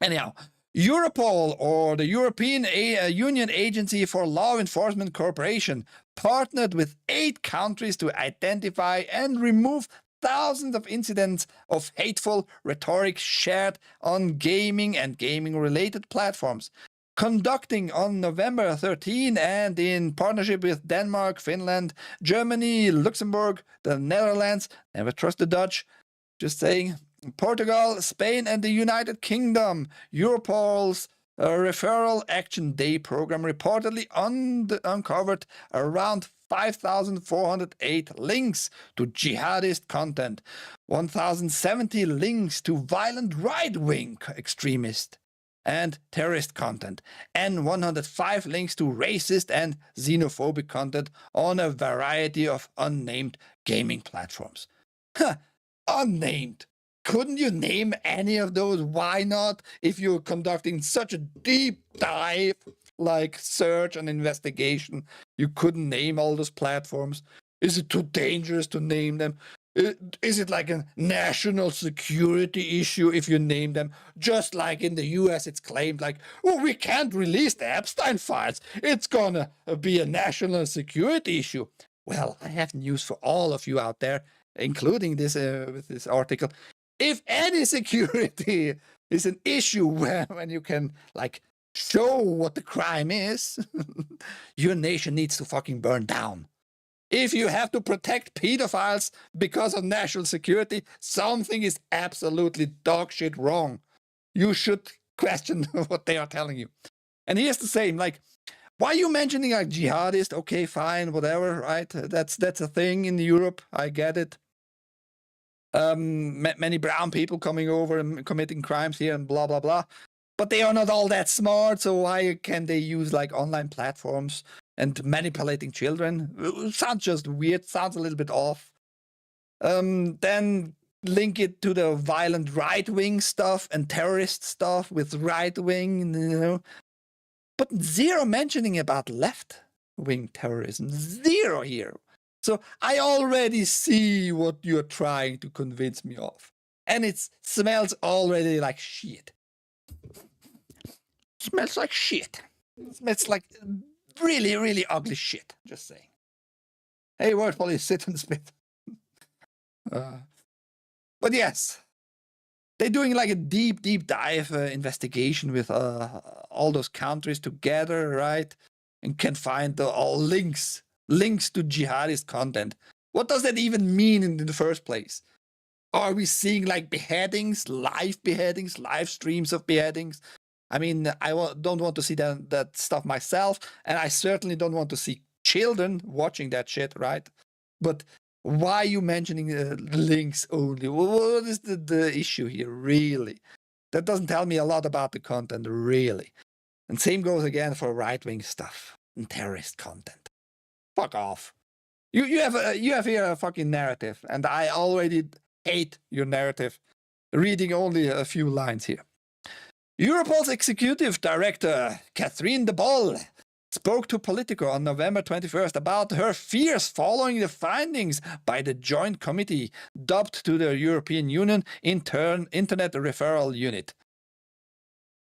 Anyhow, Europol, or the European Union Agency for Law Enforcement Cooperation, partnered with 8 countries to identify and remove thousands of incidents of hateful rhetoric shared on gaming and gaming-related platforms. Conducting on November 13 and in partnership with Denmark, Finland, Germany, Luxembourg, the Netherlands, never trust the Dutch, just saying, Portugal, Spain, and the United Kingdom, Europol's Referral Action Day program reportedly uncovered around 5,408 links to jihadist content, 1,070 links to violent right-wing extremist and terrorist content, and 105 links to racist and xenophobic content on a variety of unnamed gaming platforms. Unnamed. Couldn't you name any of those? Why not? If you're conducting such a deep dive, like search and investigation, you couldn't name all those platforms. Is it too dangerous to name them? Is it like a national security issue if you name them? Just like in the US, it's claimed like, oh, we can't release the Epstein files. It's gonna be a national security issue. Well, I have news for all of you out there, including this with this article. If any security is an issue when you can like show what the crime is, your nation needs to fucking burn down. If you have to protect pedophiles because of national security, something is absolutely dog shit wrong. You should question what they are telling you. And here's the same, like, why are you mentioning a jihadist? Okay, fine, whatever, right? That's a thing in Europe. I get it. Many brown people coming over and committing crimes here and blah, blah, blah. But they are not all that smart, so why can they use like online platforms and manipulating children? Sounds just weird, sounds a little bit off. Then link it to the violent right-wing stuff and terrorist stuff with right-wing, you know. But zero mentioning about left-wing terrorism. Zero here. So I already see what you're trying to convince me of. And it smells already like shit. Smells like shit. It smells like really, really ugly shit. Just saying. Hey, word police, sit and spit. But yes, they're doing like a deep dive investigation with all those countries together, right? And can find all links to jihadist content. What does that even mean in the first place? Are we seeing like beheadings, live streams of beheadings? I mean, I don't want to see that stuff myself, and I certainly don't want to see children watching that shit, right? But why are you mentioning links only? What is the issue here, really? That doesn't tell me a lot about the content, really. And same goes again for right-wing stuff and terrorist content. Fuck off. You have here a fucking narrative, and I already hate your narrative. Reading only a few lines here. Europol's executive director, Catherine de Boll, spoke to Politico on November 21st about her fears following the findings by the Joint Committee, dubbed to the European Union Internet Referral Unit,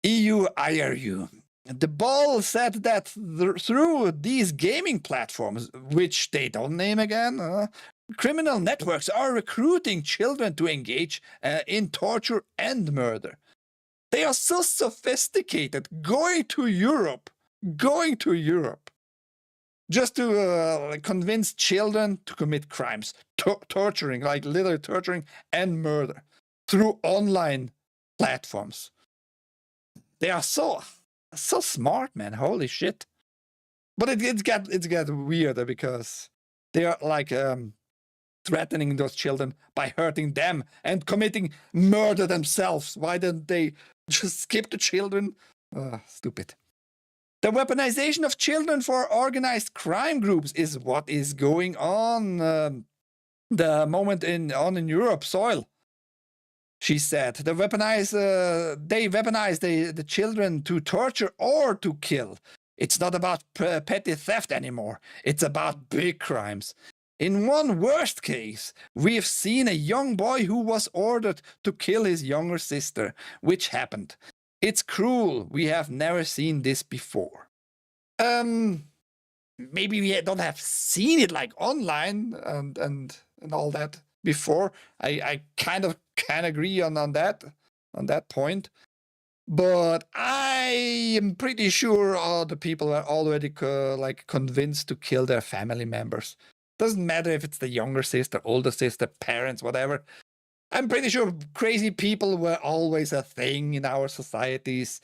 EU IRU. De Boll said that through these gaming platforms, which they don't name again, criminal networks are recruiting children to engage in torture and murder. They are so sophisticated, going to Europe, just to convince children to commit crimes, torturing, like literally torturing and murder through online platforms. They are so smart, man. Holy shit! But it got weirder because they are like threatening those children by hurting them and committing murder themselves. Why don't they just skip the children? Stupid. The weaponization of children for organized crime groups is what is going on the moment in Europe soil. She said they weaponize the children to torture or to kill. It's not about petty theft anymore. It's about big crimes. In one worst case, we've seen a young boy who was ordered to kill his younger sister, which happened. It's cruel. We have never seen this before. Maybe we don't have seen it like online and all that before. I kind of can agree on that point. But I am pretty sure all the people are already like convinced to kill their family members. Doesn't matter if it's the younger sister, older sister, parents, whatever. I'm pretty sure crazy people were always a thing in our societies.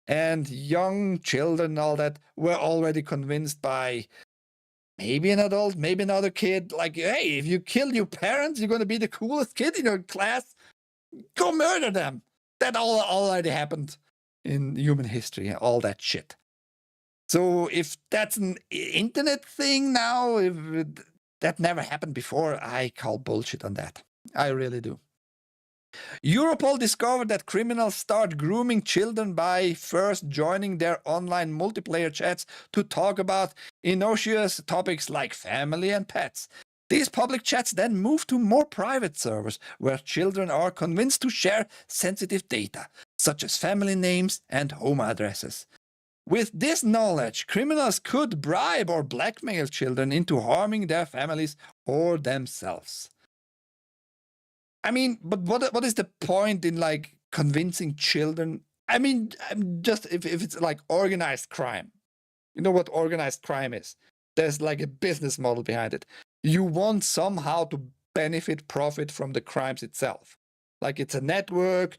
And young children, all that, were already convinced by maybe an adult, maybe another kid, like, hey, if you kill your parents, you're going to be the coolest kid in your class. Go murder them. That all already happened in human history, all that shit. So if that's an internet thing now, if that never happened before, I call bullshit on that. I really do. Europol discovered that criminals start grooming children by first joining their online multiplayer chats to talk about innocuous topics like family and pets. These public chats then move to more private servers where children are convinced to share sensitive data, such as family names and home addresses. With this knowledge, criminals could bribe or blackmail children into harming their families or themselves. I mean, but what is the point in like convincing children? I mean, just if it's like organized crime, you know what organized crime is? There's like a business model behind it. You want somehow to profit from the crimes itself. Like it's a network,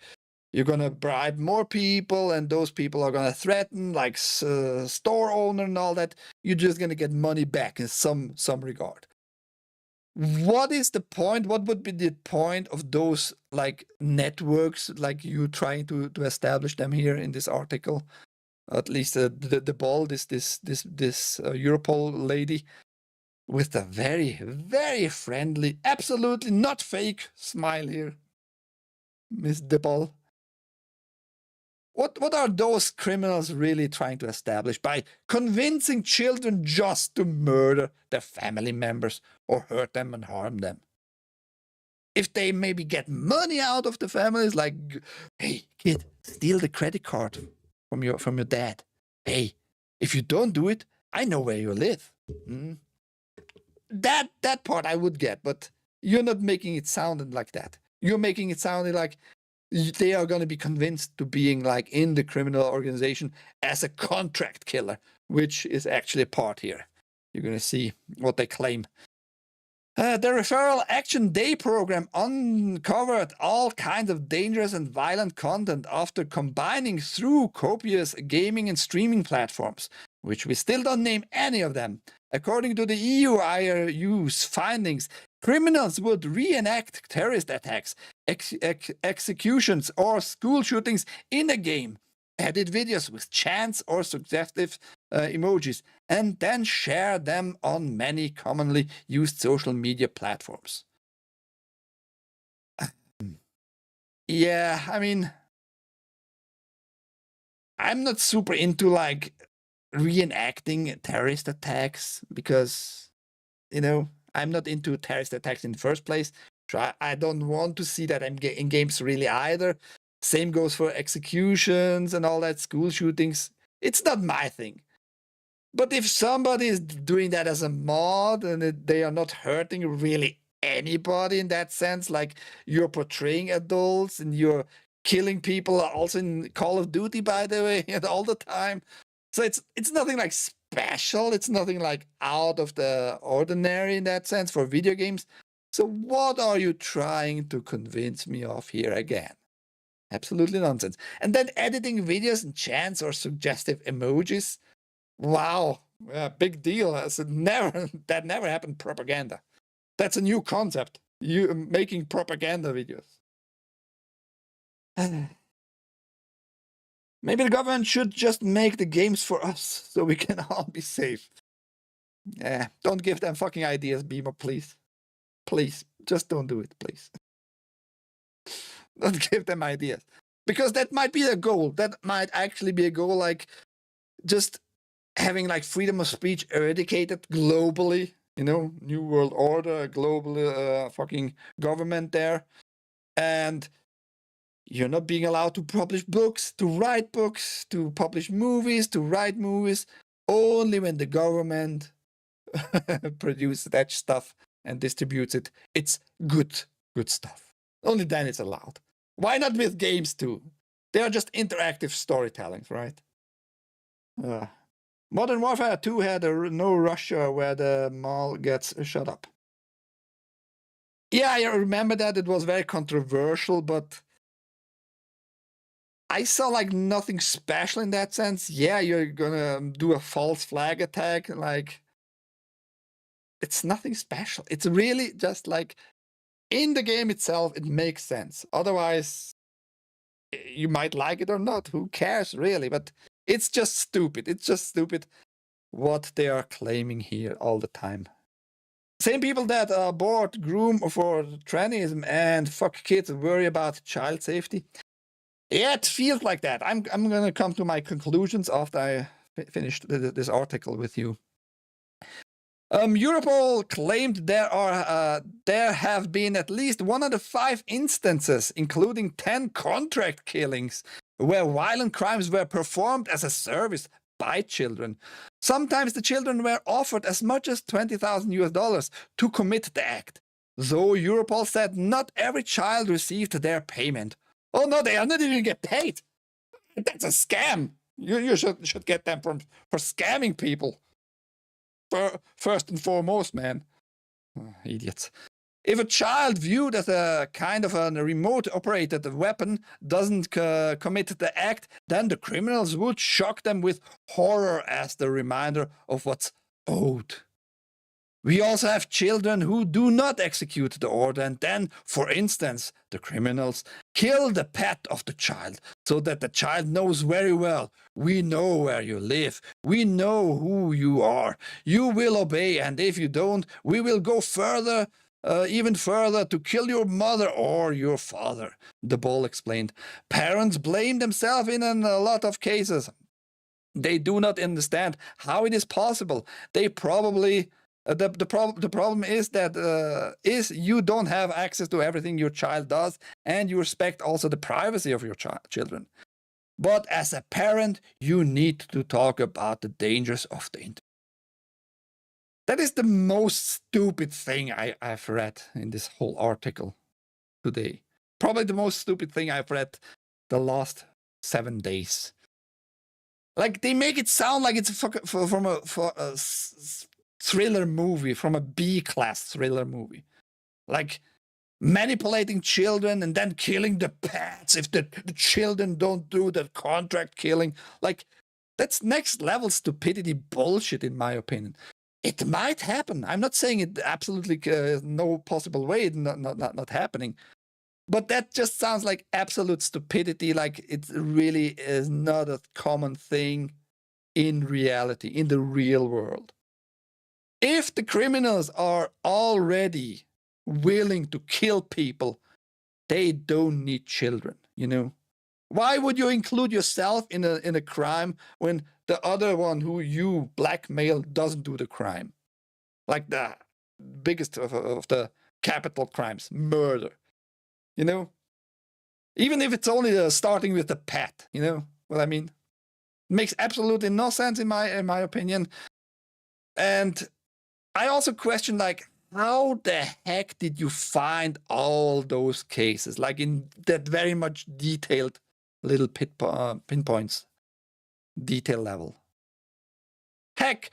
you're going to bribe more people and those people are going to threaten like store owner and all that. You're just going to get money back in some regard. What is the point? What would be the point of those like networks, like you trying to establish them here in this article? At least the ball, this Europol lady with a very, very friendly, absolutely not fake smile here, Miss DePaul. What are those criminals really trying to establish by convincing children just to murder their family members or hurt them and harm them? If they maybe get money out of the families, like, hey, kid, steal the credit card from your dad. Hey, if you don't do it, I know where you live. That part I would get, but you're not making it sound like that. You're making it sound like they are going to be convinced to being like in the criminal organization as a contract killer, which is actually a part here. You're going to see what they claim. The Referral Action Day program uncovered all kinds of dangerous and violent content after combining through copious gaming and streaming platforms, which we still don't name any of them. According to the EU IRU's findings, criminals would reenact terrorist attacks, executions, or school shootings in a game, edit videos with chants or suggestive emojis, and then share them on many commonly used social media platforms. Yeah, I mean, I'm not super into like reenacting terrorist attacks because, you know, I'm not into terrorist attacks in the first place. So I don't want to see that in games really either. Same goes for executions and all that, school shootings. It's not my thing. But if somebody is doing that as a mod and they are not hurting really anybody in that sense, like you're portraying adults and you're killing people also in Call of Duty, by the way, and all the time. So it's nothing like special. It's nothing like out of the ordinary in that sense for video games. So what are you trying to convince me of here again? Absolutely nonsense. And then editing videos and chants or suggestive emojis. Wow, big deal. That never happened. Propaganda. That's a new concept. You making propaganda videos. Maybe the government should just make the games for us so we can all be safe. Yeah, don't give them fucking ideas, Beamer, please. Please, just don't do it, please. Don't give them ideas. Because that might be a goal. That might actually be a goal, like just having like freedom of speech eradicated globally you know, New World Order, a global fucking government there. And you're not being allowed to publish books, to write books, to publish movies, to write movies, only when the government produces that stuff and distributes it. It's good stuff. Only then it's allowed. Why not with games too? They are just interactive storytellings, right? Modern Warfare 2 had a no Russia where the mall gets shut up. Yeah, I remember that. It was very controversial, but I saw like nothing special in that sense. Yeah, you're gonna do a false flag attack. Like, it's nothing special. It's really just like in the game itself, it makes sense. Otherwise, you might like it or not. Who cares, really? But it's just stupid. It's just stupid what they are claiming here all the time. Same people that abort, groom for trannism, and fuck kids worry about child safety. Yeah, it feels like that. I'm gonna come to my conclusions after I finished this article with you. Europol claimed there have been at least 105 instances, including 10 contract killings, where violent crimes were performed as a service by children. Sometimes the children were offered as much as $20,000 to commit the act. Though Europol said not every child received their payment. Oh no, they are not even get paid. That's a scam. You should get them for scamming people. First and foremost, man. Oh, idiots. If a child viewed as a kind of a remote operated weapon doesn't commit the act, then the criminals would shock them with horror as the reminder of what's owed. We also have children who do not execute the order, and then, for instance, the criminals kill the pet of the child so that the child knows very well, we know where you live, we know who you are, you will obey, and if you don't, we will go further, even further, to kill your mother or your father, the Ball explained. Parents blame themselves in a lot of cases. They do not understand how it is possible. They probably... The problem is that you don't have access to everything your child does, and you respect also the privacy of your children. But as a parent, you need to talk about the dangers of the internet. That is the most stupid thing I've read in this whole article today. Probably the most stupid thing I've read the last 7 days. Like, they make it sound like it's from a thriller movie, from a B-class thriller movie. Like manipulating children and then killing the pets if the children don't do the contract killing. Like, that's next level stupidity bullshit, in my opinion. It might happen. I'm not saying it absolutely no possible way not happening. But that just sounds like absolute stupidity. Like, it really is not a common thing in reality, in the real world. If the criminals are already willing to kill people, they don't need children, you know? Why would you include yourself in a crime when the other one who you blackmail doesn't do the crime? Like the biggest of the capital crimes, murder, you know? Even if it's only starting with a pet, you know what I mean? It makes absolutely no sense in my opinion. And I also question, like, how the heck did you find all those cases? Like, in that very much detailed little pinpoints, detail level. Heck,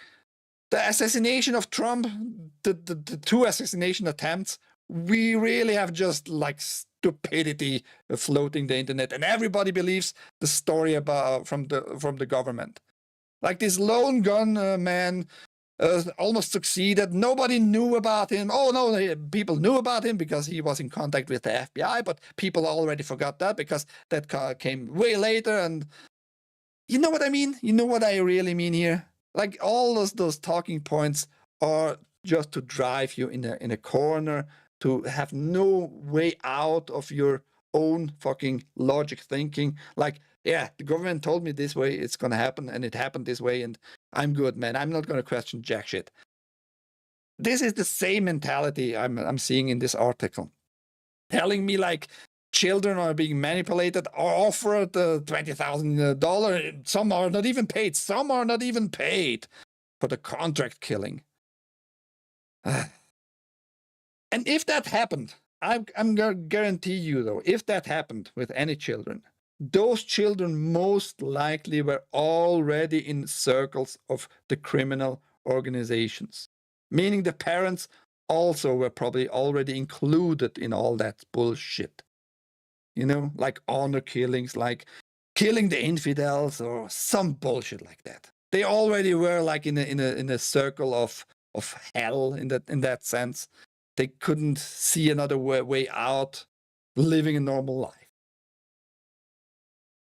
the assassination of Trump, the 2 assassination attempts, we really have just like stupidity floating the internet, and everybody believes the story about from the government. Like this lone gun man. Almost succeeded. Nobody knew about him. Oh no, people knew about him because he was in contact with the FBI, but people already forgot that because that came way later. And you know what I mean? You know what I really mean here? Like, all those talking points are just to drive you in a corner, to have no way out of your own fucking logic thinking. Like, yeah, the government told me this way it's going to happen, and it happened this way, and I'm good, man. I'm not going to question jack shit. This is the same mentality I'm seeing in this article, telling me like children are being manipulated or offered $20,000. Some are not even paid. Some are not even paid for the contract killing. And if that happened, I'm going to guarantee you, though, if that happened with any children, those children most likely were already in circles of the criminal organizations, meaning the parents also were probably already included in all that bullshit. You know, like honor killings, like killing the infidels or some bullshit like that. They already were like in a circle of hell in that sense. They couldn't see another way out, living a normal life.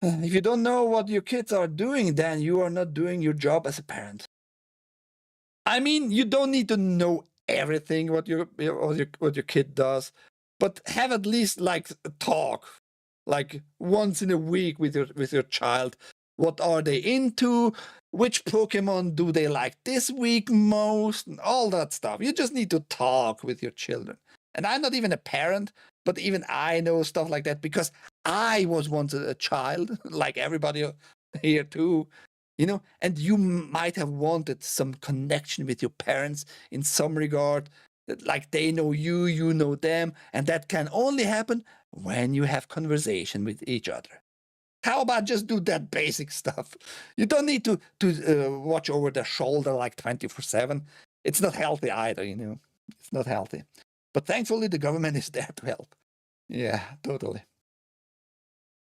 If you don't know what your kids are doing, then you are not doing your job as a parent. I mean, you don't need to know everything what your kid does, but have at least like a talk, like once in a week with your child. What are they into? Which Pokemon do they like this week most? And all that stuff. You just need to talk with your children. And I'm not even a parent, but even I know stuff like that because I was once a child, like everybody here too, you know, and you might have wanted some connection with your parents in some regard, like they know you, you know them, and that can only happen when you have conversation with each other. How about just do that basic stuff? You don't need to watch over their shoulder like 24/7. It's not healthy either, you know. It's not healthy. But thankfully, the government is there to help. Yeah, totally.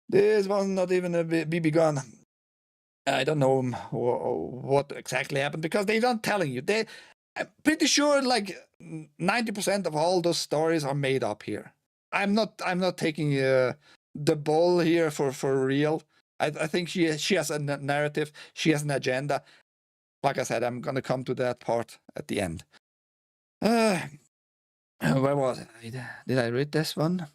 This was not even a BB gun. I don't know what exactly happened because they're not telling you. I'm pretty sure like 90% of all those stories are made up here. I'm not taking the ball here for real. I think she has a narrative. She has an agenda. Like I said, I'm going to come to that part at the end. Where was it? Did I read this one?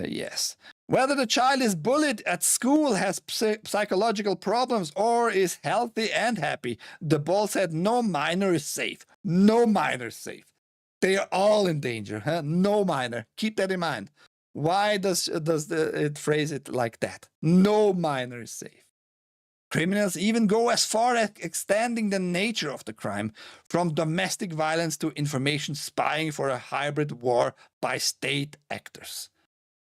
Yes. Whether the child is bullied at school, has psychological problems, or is healthy and happy, the ball said no minor is safe. No minor is safe. They are all in danger. Huh? No minor. Keep that in mind. Why does it phrase it like that? No minor is safe. Criminals even go as far as extending the nature of the crime, from domestic violence to information spying for a hybrid war by state actors.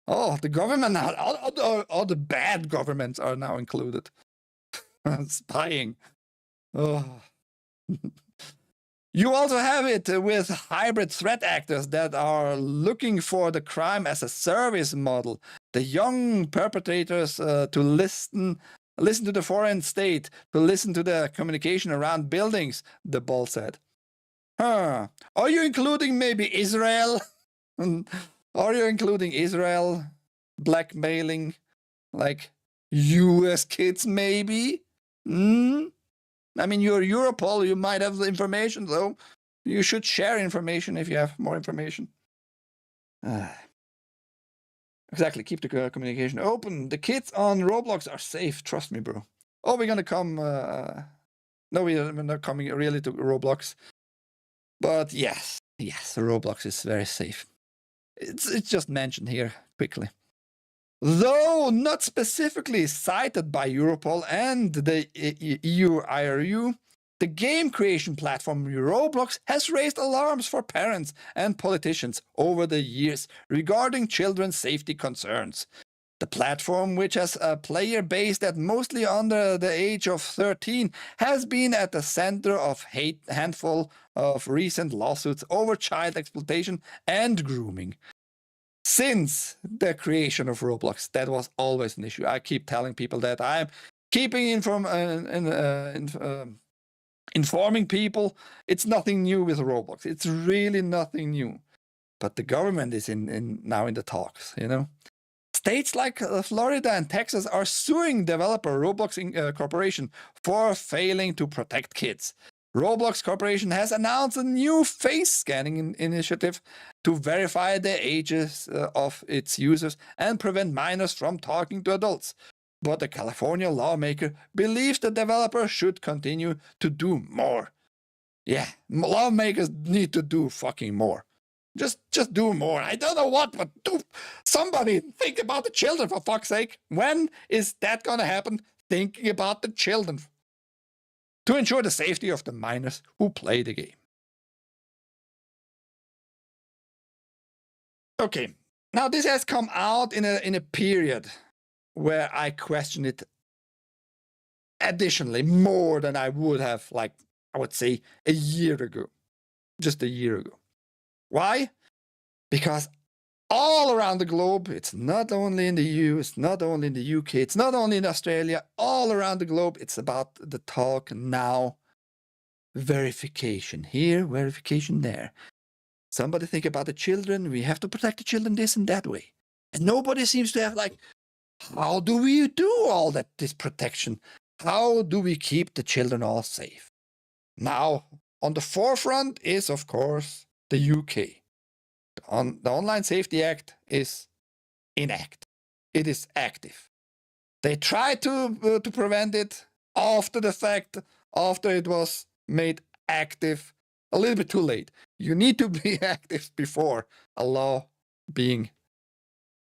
Oh, the government, all the bad governments are now included. Spying. Oh. You also have it with hybrid threat actors that are looking for the crime as a service model. The young perpetrators to listen to the foreign state, to listen to the communication around buildings, the ball said. Are you including maybe Israel? Are you including Israel blackmailing like US kids maybe? I mean, you're Europol, you might have the information though. You should share information if you have more information. Exactly, keep the communication open. The kids on Roblox are safe, trust me, bro. Oh, we're gonna come... no, we're not coming really to Roblox. But yes, Roblox is very safe. It's just mentioned here quickly. Though not specifically cited by Europol and the EU IRU, the game creation platform Roblox has raised alarms for parents and politicians over the years regarding children's safety concerns. The platform, which has a player base that mostly under the age of 13, has been at the center of a handful of recent lawsuits over child exploitation and grooming. Since the creation of Roblox, that was always an issue. I keep telling people that I'm keeping informing people. It's nothing new with Roblox. It's really nothing new. But the government is now in the talks, you know. States like Florida and Texas are suing developer Roblox Corporation for failing to protect kids. Roblox Corporation has announced a new face scanning initiative to verify the ages of its users and prevent minors from talking to adults. But the California lawmaker believes the developer should continue to do more. Yeah, lawmakers need to do fucking more. Just do more. I don't know what, but do somebody think about the children, for fuck's sake. When is that gonna happen? Thinking about the children to ensure the safety of the minors who play the game. Okay, now this has come out in a period where I question it additionally more than I would have, like, I would say a year ago, just a year ago. Why? Because all around the globe, it's not only in the EU, it's not only in the UK, it's not only in Australia, all around the globe, it's about the talk now. Verification here, verification there. Somebody think about the children, we have to protect the children this and that way. And nobody seems to have, like, how do we do all that, this protection? How do we keep the children all safe? Now, on the forefront is, of course, the UK. The Online Safety Act is inactive. It is active. They tried to prevent it after the fact, after it was made active, a little bit too late. You need to be active before a law being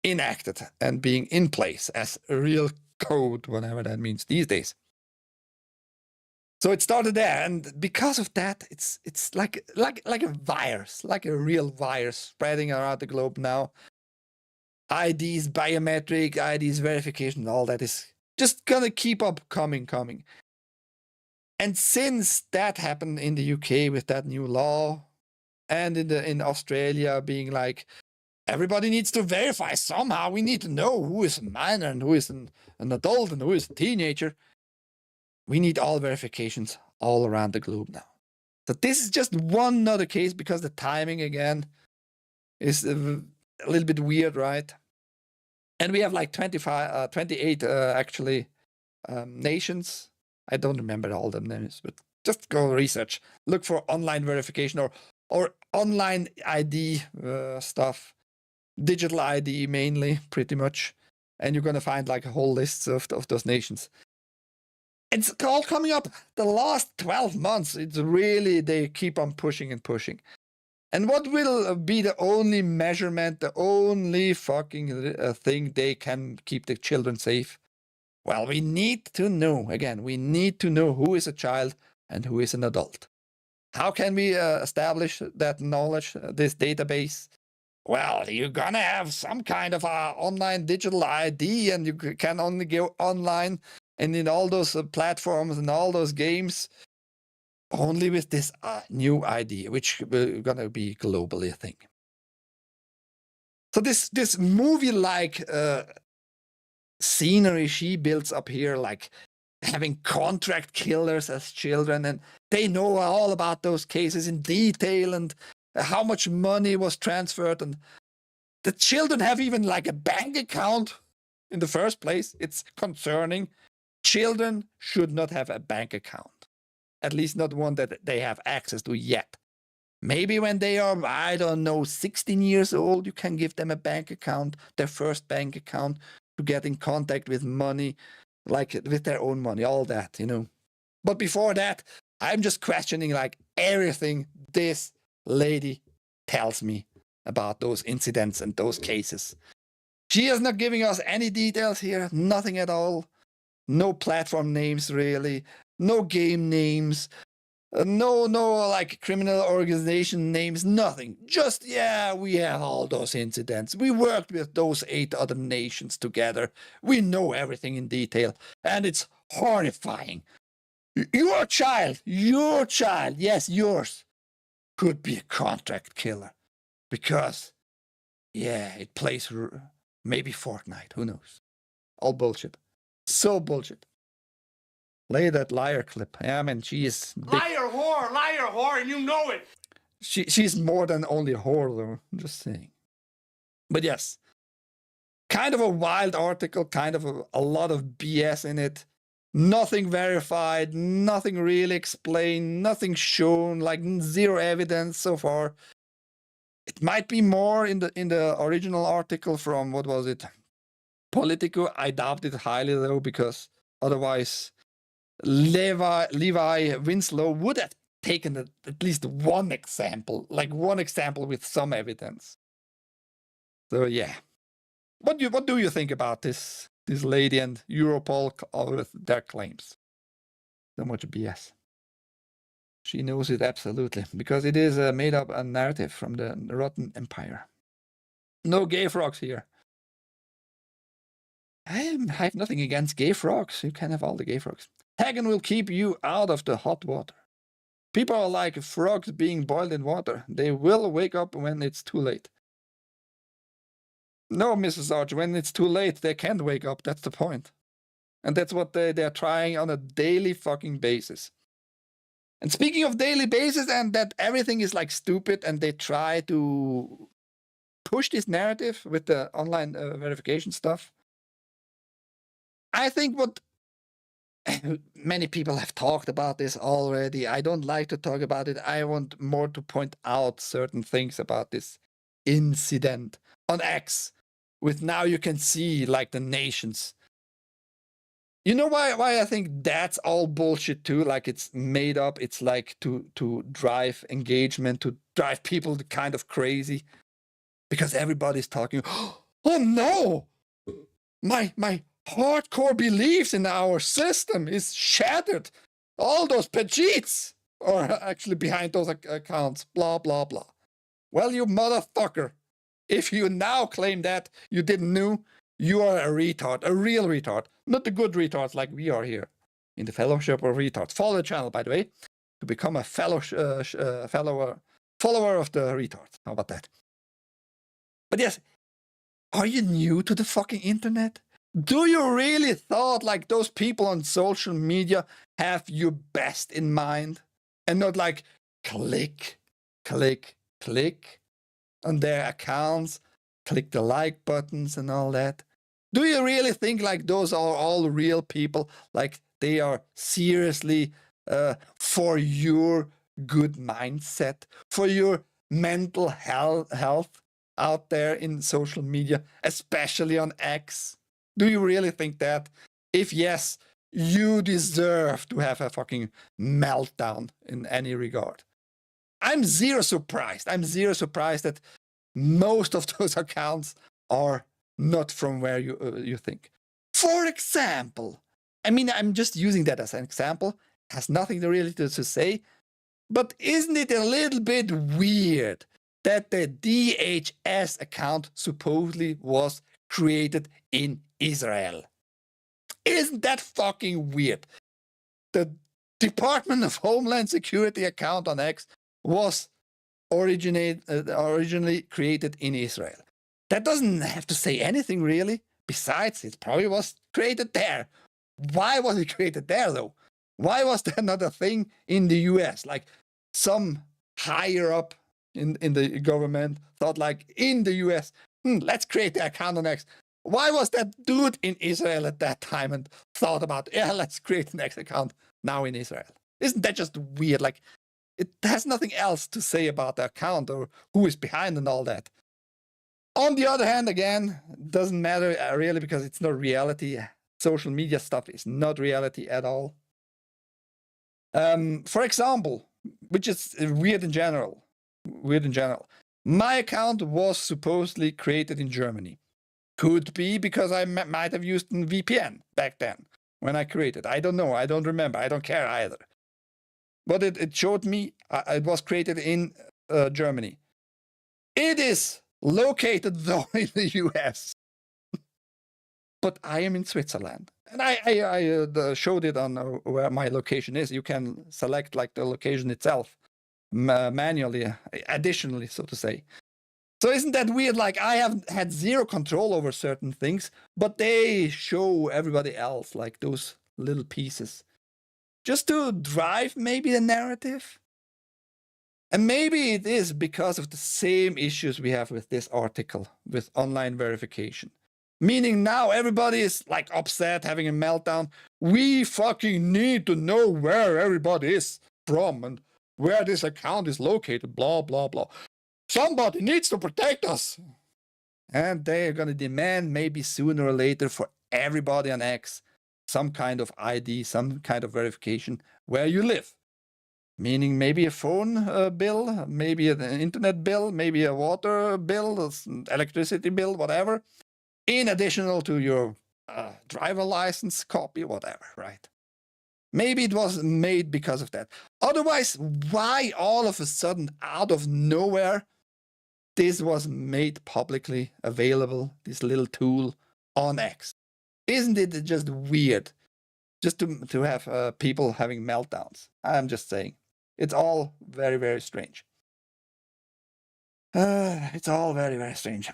enacted and being in place as a real code, whatever that means these days. So it started there, and because of that, it's like a virus, like a real virus spreading around the globe now. IDs, biometric IDs, verification, all that is just gonna keep up coming. And since that happened in the UK with that new law, and in Australia being like, everybody needs to verify somehow. We need to know who is a minor and who is an adult and who is a teenager. We need all verifications all around the globe now. So this is just one other case because the timing again is a little bit weird, right? And we have like 28 actually nations. I don't remember all the names, but just go research. Look for online verification or online ID stuff. Digital ID mainly, pretty much. And you're going to find like a whole list of those nations. It's all coming up. The last 12 months, it's really, they keep on pushing and pushing. And what will be the only measurement, the only fucking thing they can keep the children safe? Well, we need to know, again, we need to know who is a child and who is an adult. How can we establish that knowledge, this database? Well, you're gonna have some kind of online digital ID, and you can only go online and in all those platforms and all those games, only with this new ID, which is gonna be globally a thing. So this movie-like scenery she builds up here, like having contract killers as children, and they know all about those cases in detail and how much money was transferred, and the children have even like a bank account in the first place. It's concerning. Children should not have a bank account, at least not one that they have access to yet. Maybe when they are, I don't know, 16 years old, you can give them a bank account, their first bank account, to get in contact with money, like with their own money, all that, you know. But before that, I'm just questioning like everything this lady tells me about those incidents and those cases. She is not giving us any details here, nothing at all. No platform names really, no game names, no like criminal organization names, nothing. Just, yeah, we have all those incidents. We worked with those 8 other nations together. We know everything in detail, and it's horrifying. Your child, yes, yours, could be a contract killer because, yeah, it plays maybe Fortnite, who knows? All bullshit. So bullshit. Play that liar clip. Yeah, man, she is liar whore, and you know it. She's more than only a whore, though. I'm just saying. But yes, kind of a wild article, kind of a lot of BS in it. Nothing verified, nothing really explained, nothing shown, like zero evidence so far. It might be more in the original article from, what was it, Politico. I doubt it highly though, because otherwise Levi Winslow would have taken at least one example, with some evidence. So yeah, what do you think about this lady and Europol with their claims? So much BS. She knows it absolutely, because it is made up a narrative from the Rotten Empire. No gay frogs here. I have nothing against gay frogs. You can have all the gay frogs. TAGN will keep you out of the hot water. People are like frogs being boiled in water. They will wake up when it's too late. No, Mrs. Arch, when it's too late, they can't wake up. That's the point. And that's what they're trying on a daily fucking basis. And speaking of daily basis, and that everything is like stupid, and they try to push this narrative with the online verification stuff. I think what many people have talked about this already. I don't like to talk about it. I want more to point out certain things about this incident on X. With now you can see like the nations. You know why I think that's all bullshit too? Like it's made up. It's like to drive engagement, to drive people kind of crazy. Because everybody's talking, oh no! My hardcore beliefs in our system is shattered. All those cheats are actually behind those accounts. Blah, blah, blah. Well, you motherfucker. If you now claim that you didn't know, you are a retard, a real retard. Not the good retards like we are here in the Fellowship of Retards. Follow the channel, by the way, to become a follower of the retards. How about that? But yes, are you new to the fucking internet? Do you really thought like those people on social media have your best in mind and not like click, click, click on their accounts, click the like buttons and all that? Do you really think like those are all real people? Like they are seriously for your good mindset, for your mental health out there in social media, especially on X? Do you really think that? If yes, you deserve to have a fucking meltdown in any regard. I'm zero surprised. I'm zero surprised that most of those accounts are not from where you think. For example, I mean, I'm just using that as an example. Has nothing really to say. But isn't it a little bit weird that the DHS account supposedly was created in Israel? Isn't that fucking weird? The Department of Homeland Security account on X was originally created in Israel. That doesn't have to say anything really. Besides, it probably was created there. Why was it created there though? Why was there not a thing in the US? Like some higher up in the government thought like in the US, let's create the account on X. Why was that dude in Israel at that time and thought about, yeah, let's create an X account now in Israel? Isn't that just weird? Like it has nothing else to say about the account or who is behind and all that. On the other hand, again, doesn't matter really because it's not reality. Social media stuff is not reality at all. For example, which is weird in general, my account was supposedly created in Germany. Could be because I might have used a VPN back then when I created. I don't know. I don't remember. I don't care either. But it showed me it was created in Germany. It is located though in the US. But I am in Switzerland. And I showed it on where my location is. You can select like the location itself manually, additionally, so to say. So isn't that weird? Like I have had zero control over certain things, but they show everybody else like those little pieces. Just to drive maybe the narrative. And maybe it is because of the same issues we have with this article, with online verification. Meaning now everybody is like upset, having a meltdown. We fucking need to know where everybody is from and where this account is located, blah, blah, blah. Somebody needs to protect us. And they're going to demand maybe sooner or later for everybody on X some kind of ID, some kind of verification where you live. meaning maybe a phone bill, maybe an internet bill, maybe a water bill, electricity bill, whatever, in addition to your driver license copy, whatever, right? Maybe it was made because of that. Otherwise, why all of a sudden, out of nowhere, this was made publicly available, this little tool on X? Isn't it just weird? Just to have people having meltdowns. I'm just saying. It's all very, very strange. It's all very, very strange.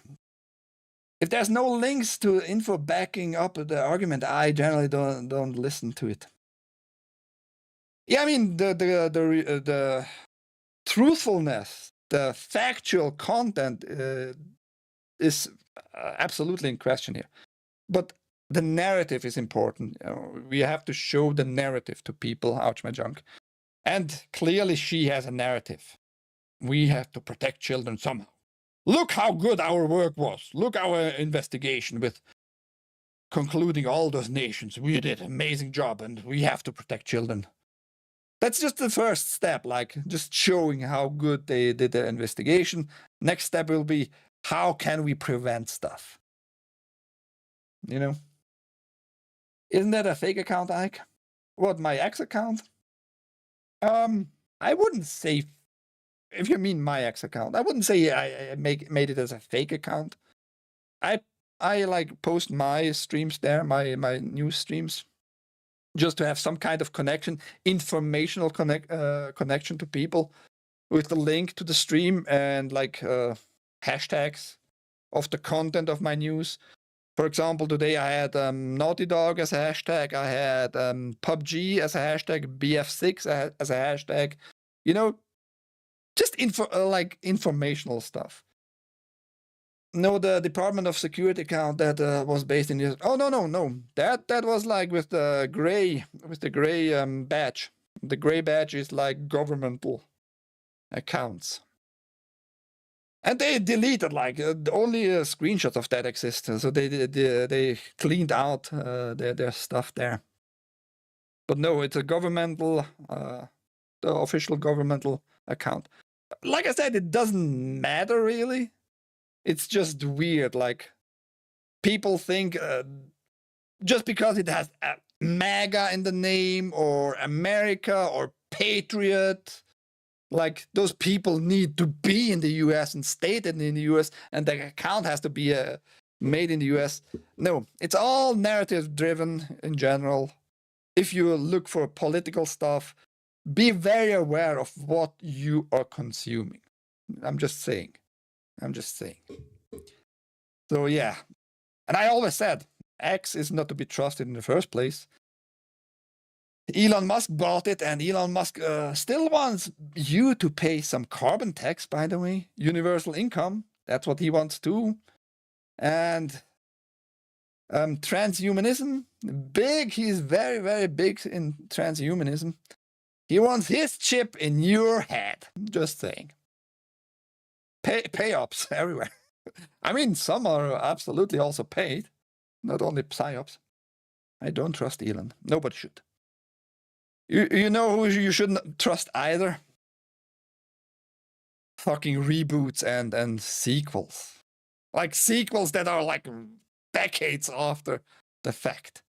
If there's no links to info backing up the argument, I generally don't listen to it. Yeah, I mean the truthfulness, the factual content is absolutely in question here, but the narrative is important. We have to show the narrative to people. Ouch, my junk. And clearly, she has a narrative. We have to protect children somehow. Look how good our work was. Look our investigation with concluding all those nations. We did an amazing job, and we have to protect children. That's just the first step, like just showing how good they did their investigation. Next step will be, how can we prevent stuff? You know? Isn't that a fake account, Ike? What, my ex account? I wouldn't say, if you mean my ex account, I wouldn't say I made it as a fake account. I like post my streams there, my news streams, just to have some kind of connection, informational connection to people, with the link to the stream and like hashtags of the content of my news. For example, today I had Naughty Dog as a hashtag, I had PUBG as a hashtag, BF6 as a hashtag, you know, just like informational stuff. No, the Department of Security account that was based in the... Oh, no. That was like with the gray badge. The gray badge is like governmental accounts. And they deleted like only screenshots of that exist. So they cleaned out their stuff there. But no, it's a governmental, the official governmental account. Like I said, it doesn't matter really. It's just weird. Like people think just because it has MAGA in the name or America or Patriot, like those people need to be in the US and stated in the US, and the account has to be made in the US. No, it's all narrative driven in general. If you look for political stuff, be very aware of what you are consuming. I'm just saying. So yeah, and I always said X is not to be trusted in the first place. Elon Musk bought it, and Elon Musk still wants you to pay some carbon tax, by the way, universal income. That's what he wants too. And transhumanism, big. He's very, very big in transhumanism. He wants his chip in your head. Just saying. Pay-ups everywhere. I mean, some are absolutely also paid, not only psyops. I don't trust Elon. Nobody should. You know who you shouldn't trust either? Fucking reboots and sequels. Like sequels that are like decades after the fact.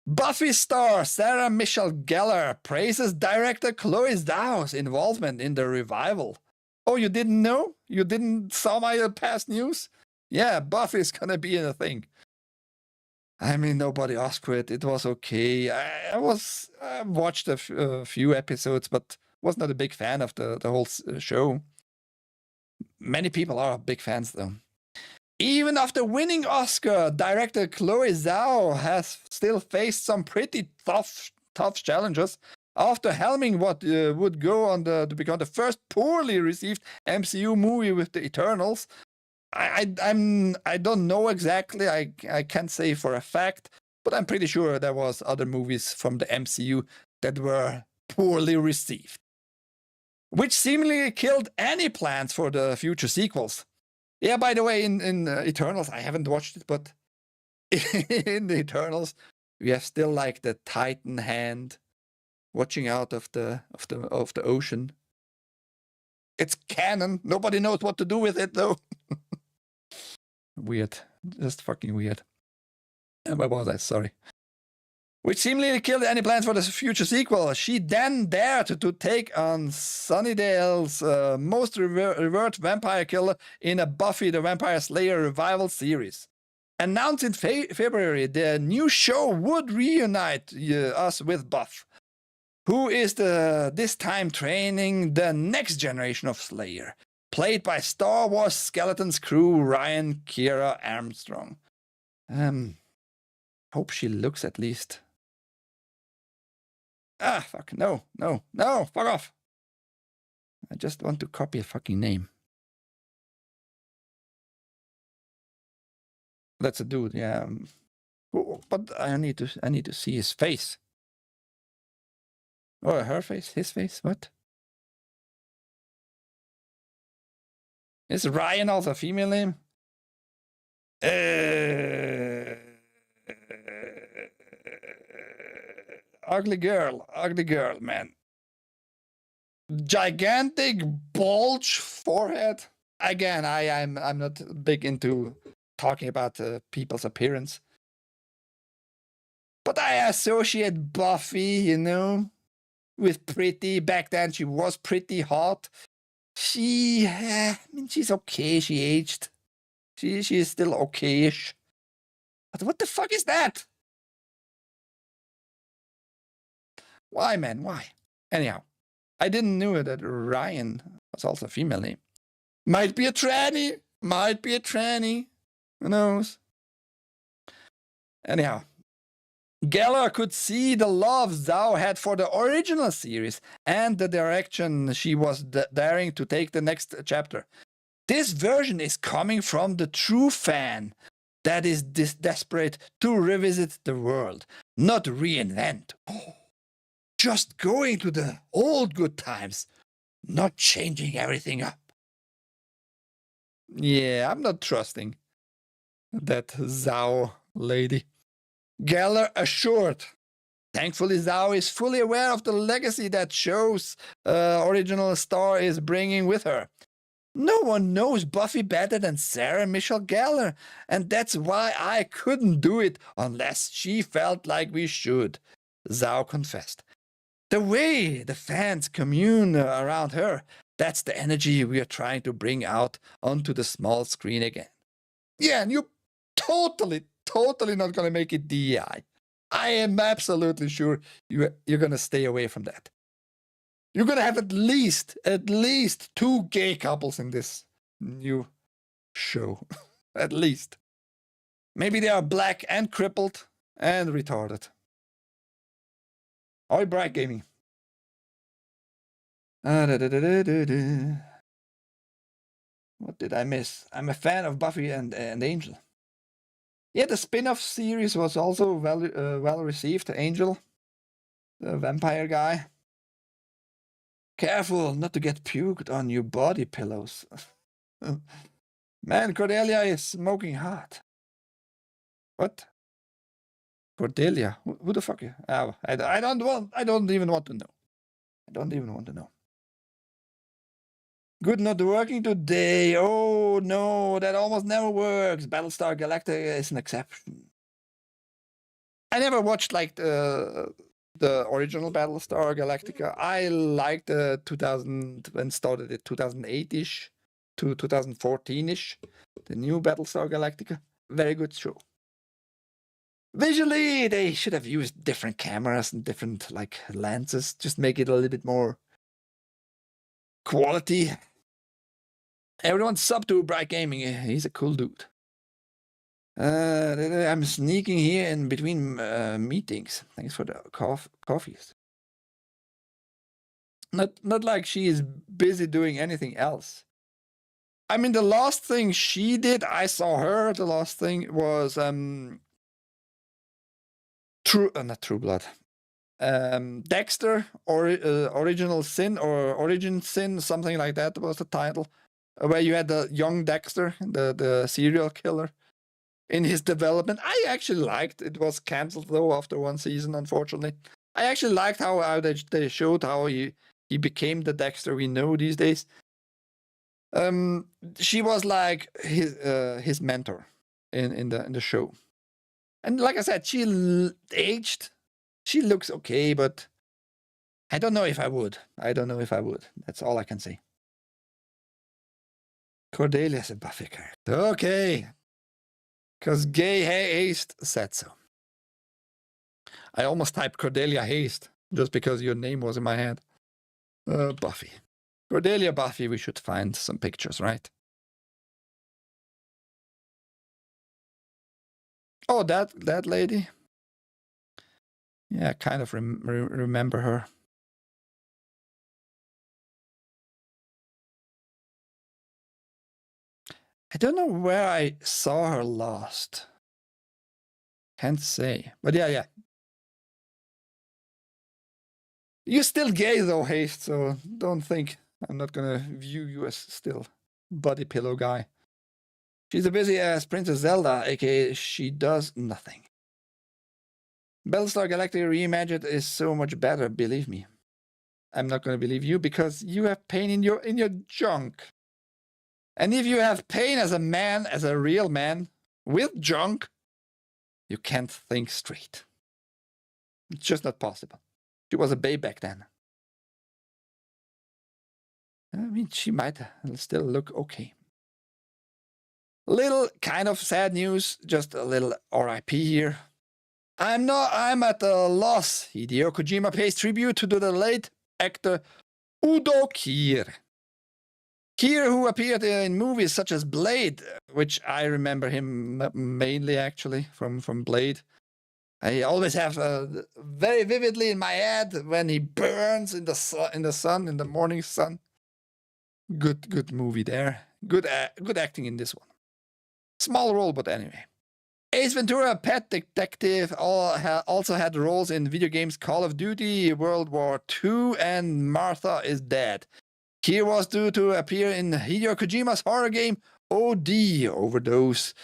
Buffy star Sarah Michelle Gellar praises director Chloe Zhao's involvement in the revival. Oh, you didn't know? You didn't saw my past news? Yeah, Buffy's gonna be in a thing. I mean, nobody asked for it. It was okay. I watched a few episodes, but was not a big fan of the whole show. Many people are big fans, though. Even after winning Oscar, director Chloe Zhao has still faced some pretty tough challenges after helming what would go on to become the first poorly received MCU movie with the Eternals. I don't know exactly. I can't say for a fact, but I'm pretty sure there was other movies from the MCU that were poorly received, which seemingly killed any plans for the future sequels. Yeah, by the way, in Eternals, I haven't watched it, but in the Eternals, we have still like the Titan hand watching out of the ocean. It's canon. Nobody knows what to do with it though. Weird. Just fucking weird. Where was I? Sorry. Which seemingly killed any plans for the future sequel. She then dared to take on Sunnydale's most revered vampire killer in a Buffy the Vampire Slayer revival series. Announced in February, the new show would reunite us with Buff, who is this time training the next generation of Slayer, played by Star Wars Skeletons crew Ryan Kiera Armstrong. Hope she looks at least. Ah, fuck, no, fuck off. I just want to copy a fucking name. That's a dude, yeah. But I need to see his face. Oh, her face, his face, what? Is Ryan also a female name? Ugly girl, man. Gigantic bulge forehead. Again, I'm not big into talking about people's appearance, but I associate Buffy, with pretty. Back then, she was pretty hot. She's okay. She aged. She is still okay-ish. But what the fuck is that? Why, man? Why? Anyhow, I didn't know that Ryan was also a female name. Might be a tranny. Who knows? Anyhow, Geller could see the love Zhao had for the original series and the direction she was daring to take the next chapter. This version is coming from the true fan that is desperate to revisit the world, not reinvent. Just going to the old good times, not changing everything up. Yeah, I'm not trusting that Zhao lady. Geller assured. Thankfully, Zhao is fully aware of the legacy that show's original star is bringing with her. No one knows Buffy better than Sarah Michelle Gellar, and that's why I couldn't do it unless she felt like we should, Zhao confessed. The way the fans commune around her, that's the energy we are trying to bring out onto the small screen again. Yeah, and you're totally not going to make it DEI. I am absolutely sure you're going to stay away from that. You're going to have at least 2 gay couples in this new show. At least. Maybe they are black and crippled and retarded. Oi, Bright Gaming. What did I miss? I'm a fan of Buffy and Angel. Yeah, the spin-off series was also well received. Angel, the vampire guy. Careful not to get puked on your body pillows. Man, Cordelia is smoking hot. What? Cordelia? Who the fuck is? Oh, I don't even want to know. I don't even want to know. Good, not working today. Oh no, that almost never works. Battlestar Galactica is an exception. I never watched like the original Battlestar Galactica. I liked the 2000 when started it 2008-ish to 2014-ish. The new Battlestar Galactica, very good show. Visually, they should have used different cameras and different like lenses, just make it a little bit more quality. Everyone sub to Bright Gaming. He's a cool dude. I'm sneaking here in between meetings. Thanks for the coffees. Not like she is busy doing anything else. I mean, the last thing she did, I saw her. The last thing was not True Blood. Dexter or Original Sin or Origin Sin, something like that was the title. Where you had the young Dexter, the serial killer, in his development. I actually liked it. Was cancelled though after 1 season, unfortunately. I actually liked how they showed how he became the Dexter we know these days. She was like his mentor in the show, and like I said, she aged. She looks okay, but I don't know if I would. I don't know if I would. That's all I can say. Cordelia's a Buffy character. Okay. Because Gay Haste said so. I almost typed Cordelia Haste just because your name was in my head. Buffy. Cordelia Buffy, we should find some pictures, right? Oh, that lady? Yeah, I kind of remember her. I don't know where I saw her last. Can't say. But yeah. You're still gay though, Haste, so don't think I'm not gonna view you as still body pillow guy. She's as busy as Princess Zelda, aka she does nothing. Battlestar Galactica Reimagined is so much better, believe me. I'm not gonna believe you because you have pain in your junk. And if you have pain as a man, as a real man, with junk, you can't think straight. It's just not possible. She was a babe back then. I mean, she might still look okay. Little kind of sad news, just a little RIP here. I'm at a loss. Hideo Kojima pays tribute to the late actor Udo Kier. Kier, who appeared in movies such as Blade, which I remember him mainly actually from Blade. I always have very vividly in my head when he burns in the sun, in the morning sun. Good movie there. Good acting in this one. Small role, but anyway. Ace Ventura, Pet Detective, also had roles in video games Call of Duty, World War II, and Martha is Dead. Kier was due to appear in Hideo Kojima's horror game OD, Overdose,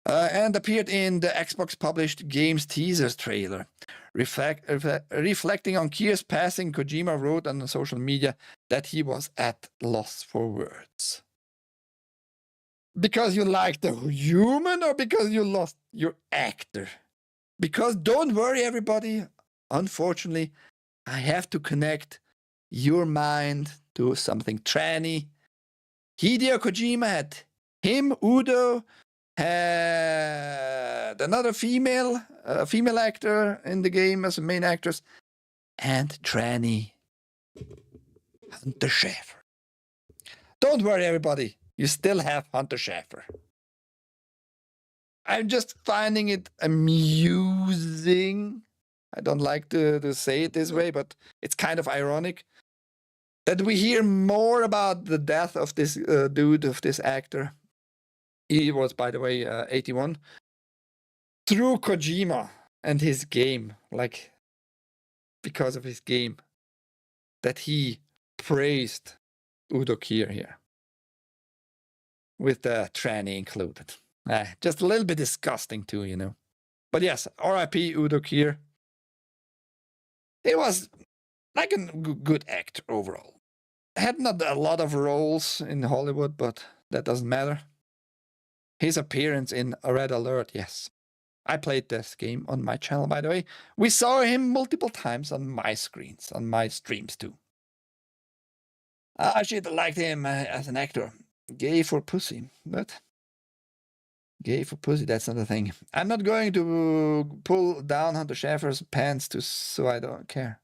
and appeared in the Xbox-published game's teaser trailer. Reflecting on Kier's passing, Kojima wrote on social media that he was at loss for words. Because you like the human or because you lost your actor? Because don't worry, everybody. Unfortunately, I have to connect your mind to something tranny. Hideo Kojima had him, Udo, had another female actor in the game as a main actress, and tranny Hunter Schafer. Don't worry, everybody. You still have Hunter Schafer. I'm just finding it amusing. I don't like to say it this way, but it's kind of ironic that we hear more about the death of this dude, of this actor. He was, by the way, 81. Through Kojima and his game, like, because of his game, that he praised Udo Kier here. With the tranny included. Just a little bit disgusting too, you know. But yes, R.I.P. Udo Kier. He was like a good actor overall. Had not a lot of roles in Hollywood, but that doesn't matter. His appearance in Red Alert, yes. I played this game on my channel, by the way. We saw him multiple times on my screens, on my streams too. I should have liked him as an actor. Gay for pussy, but gay for pussy, that's not a thing. I'm not going to pull down Hunter Schafer's pants so I don't care.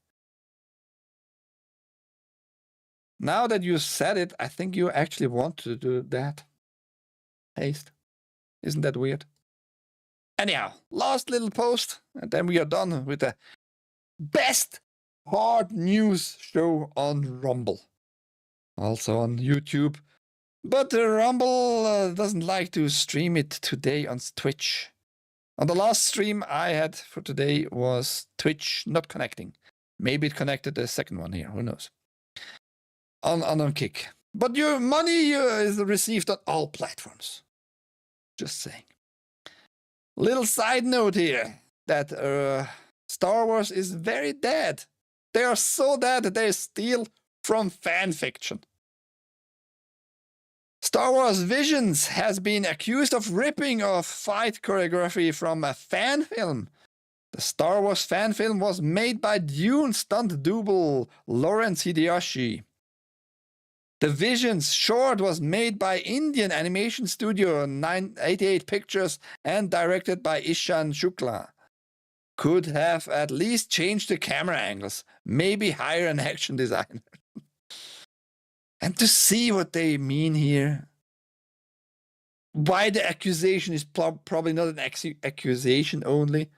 Now that you said it, I think you actually want to do that. Haste. Isn't that weird? Anyhow, last little post, and then we are done with the best hard news show on Rumble. Also on YouTube. But Rumble doesn't like to stream it today on Twitch. On the last stream I had for today was Twitch not connecting. Maybe it connected the second one here, who knows. On Kick. But your money is received on all platforms. Just saying. Little side note here that Star Wars is very dead. They are so dead that they steal from fan fiction. Star Wars Visions has been accused of ripping off fight choreography from a fan film. The Star Wars fan film was made by Dune stunt double Lawrence Hideyoshi. The Visions short was made by Indian animation studio 988 Pictures and directed by Ishan Shukla. Could have at least changed the camera angles, maybe hire an action designer. And to see what they mean here, why the accusation is probably not an accusation only,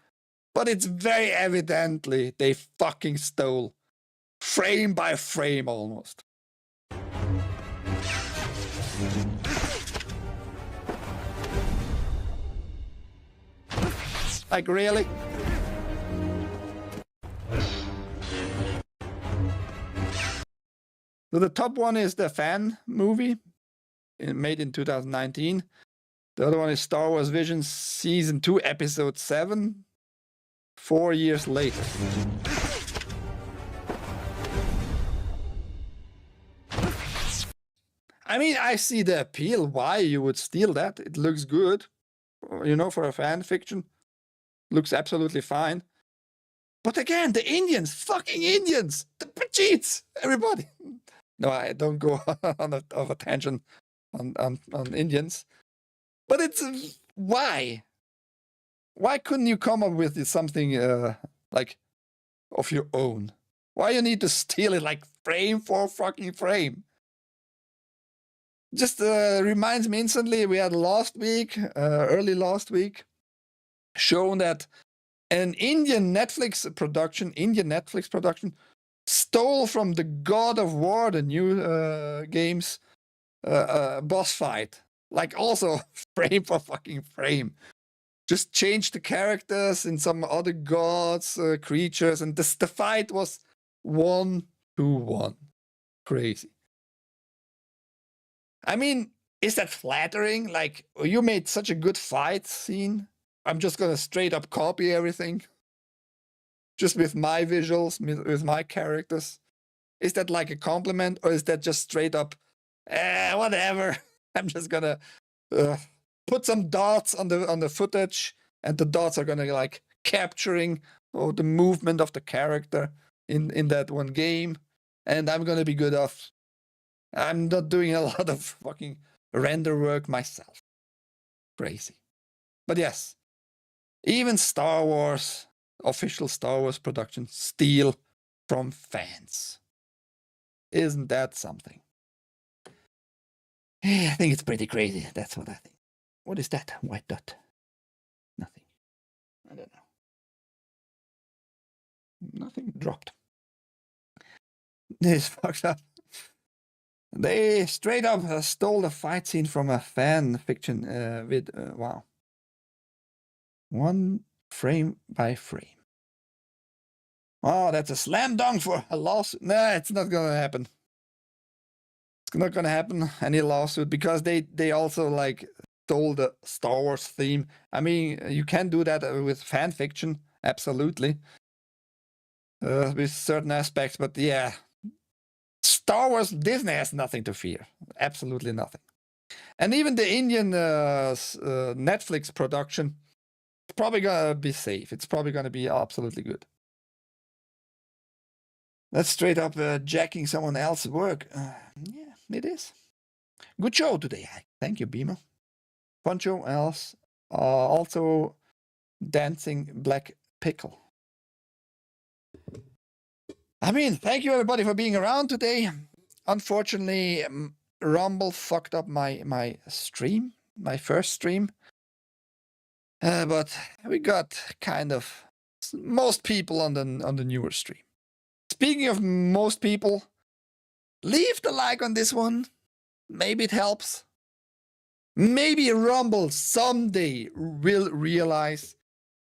but it's very evidently they fucking stole, frame by frame almost. Like, really? So the top one is the fan movie, made in 2019. The other one is Star Wars Visions Season 2, Episode 7, 4 years later. I mean, I see the appeal why you would steal that. It looks good, you know, for a fan fiction. Looks absolutely fine. But again, the Indians, fucking Indians, the cheats, everybody. No, I don't go on a tangent on Indians. But it's why? Why couldn't you come up with something like of your own? Why you need to steal it like frame for fucking frame? Just reminds me instantly, we had last week, early last week, shown that an Indian Netflix production stole from the God of War, the new games, boss fight. Like also frame for fucking frame. Just change the characters in some other gods, creatures, and the fight was 1-1. Crazy. I mean, is that flattering? Like, you made such a good fight scene, I'm just gonna straight up copy everything. Just with my visuals, with my characters. Is that like a compliment, or is that just straight up, whatever? I'm just gonna put some dots on the footage, and the dots are gonna like capturing the movement of the character in that one game, and I'm gonna be good off. I'm not doing a lot of fucking render work myself. Crazy. But yes, even Star Wars, official Star Wars production, steal from fans. Isn't that something? I think it's pretty crazy. That's what I think. What is that white dot? Nothing. I don't know. Nothing dropped. This fucked up. They straight up stole the fight scene from a fan fiction with, wow. 1 frame by frame. Oh, that's a slam dunk for a lawsuit. Nah, it's not gonna happen. It's not gonna happen, any lawsuit, because they also like stole the Star Wars theme. I mean, you can do that with fan fiction, absolutely. With certain aspects, but yeah. Star Wars, Disney has nothing to fear. Absolutely nothing. And even the Indian Netflix production, it's probably gonna be safe. It's probably gonna be absolutely good. That's straight up jacking someone else's work. Yeah, it is. Good show today. Thank you, Beamer. Fun show else. Also, Dancing Black Pickle. I mean, thank you everybody for being around today. Unfortunately, Rumble fucked up my stream, my first stream. But we got kind of most people on the newer stream. Speaking of most people, leave the like on this one. Maybe it helps. Maybe Rumble someday will realize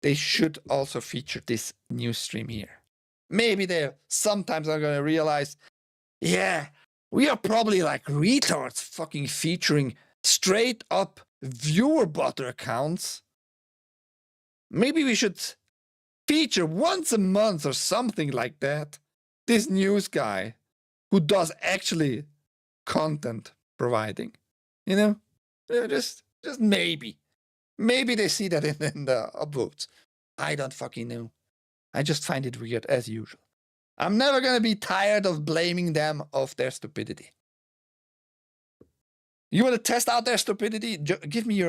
they should also feature this new stream here. Maybe they sometimes are going to realize, yeah, we are probably like retards fucking featuring straight up viewer butter accounts. Maybe we should feature once a month or something like that this news guy who does actually content providing. You know, just maybe they see that in the upvotes. I don't fucking know. I just find it weird as usual. I'm never gonna be tired of blaming them of their stupidity. You want to test out their stupidity? Give me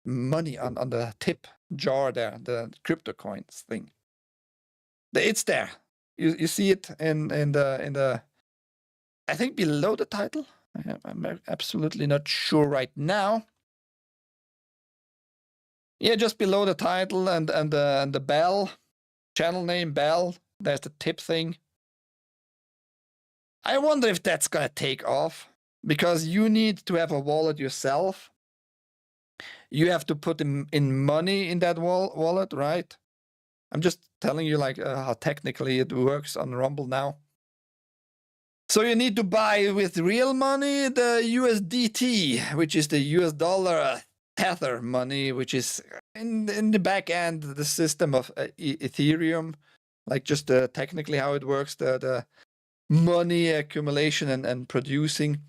money on the tip jar there, the crypto coins thing. It's there. You see it in the I think below the title. I'm absolutely not sure right now. Yeah, just below the title and the bell, channel name bell. There's the tip thing. I wonder if that's gonna take off, because you need to have a wallet yourself. You have to put in money in that wallet, right? I'm just telling you like how technically it works on Rumble now. So you need to buy with real money the USDT, which is the US dollar tether money, which is in the back end, the system of Ethereum, like just technically how it works, the money accumulation and producing.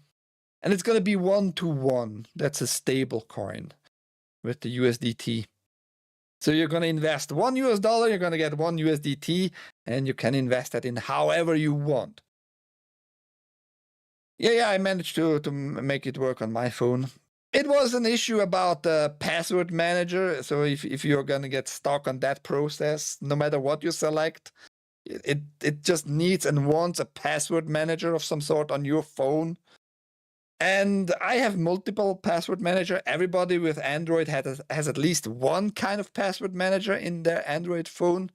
And it's going to be 1-to-1. That's a stable coin with the USDT. So you're going to invest $1 US, you're going to get 1 USDT, and you can invest that in however you want. Yeah, I managed to make it work on my phone. It was an issue about the password manager. So if you're going to get stuck on that process, no matter what you select, it just needs and wants a password manager of some sort on your phone. And I have multiple password manager. Everybody with Android has at least one kind of password manager in their Android phone.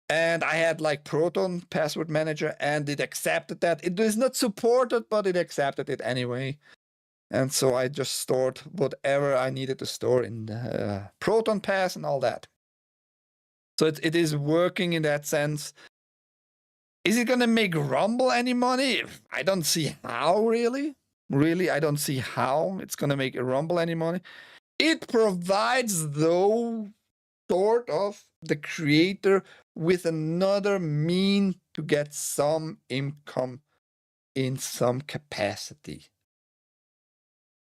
And I had like Proton password manager, and it accepted that. It is not supported, but it accepted it anyway. And so I just stored whatever I needed to store in the Proton Pass and all that. So it is working in that sense. Is it going to make Rumble any money? I don't see how, really. Really, I don't see how it's going to make Rumble any money. It provides, though, sort of the creator with another mean to get some income in some capacity.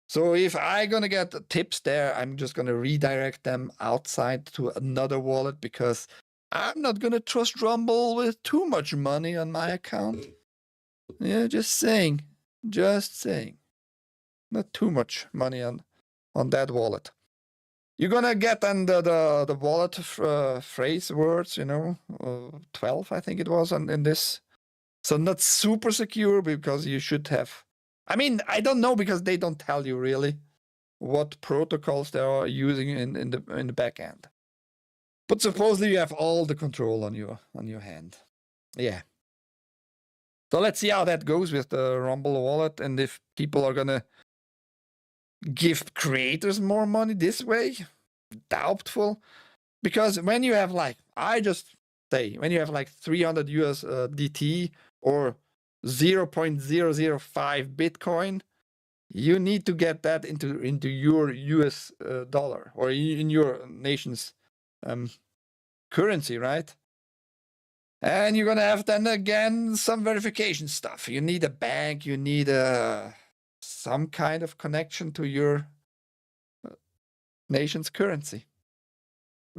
So if I'm going to get the tips there, I'm just going to redirect them outside to another wallet, because I'm not going to trust Rumble with too much money on my account. Yeah, just saying. Just saying. Not too much money on that wallet. You're going to get under the wallet phrase words, 12, I think it was, in this. So not super secure, because you should have... I mean, I don't know, because they don't tell you really what protocols they are using in the back end. But supposedly you have all the control on your hand. Yeah. So let's see how that goes with the Rumble wallet, and if people are gonna give creators more money this way. Doubtful. Because when you have like, when you have like 300 USDT or 0.005 Bitcoin, you need to get that into your US dollar, or in your nation's currency, right? And you're gonna have then again some verification stuff. You need a bank, you need some kind of connection to your nation's currency.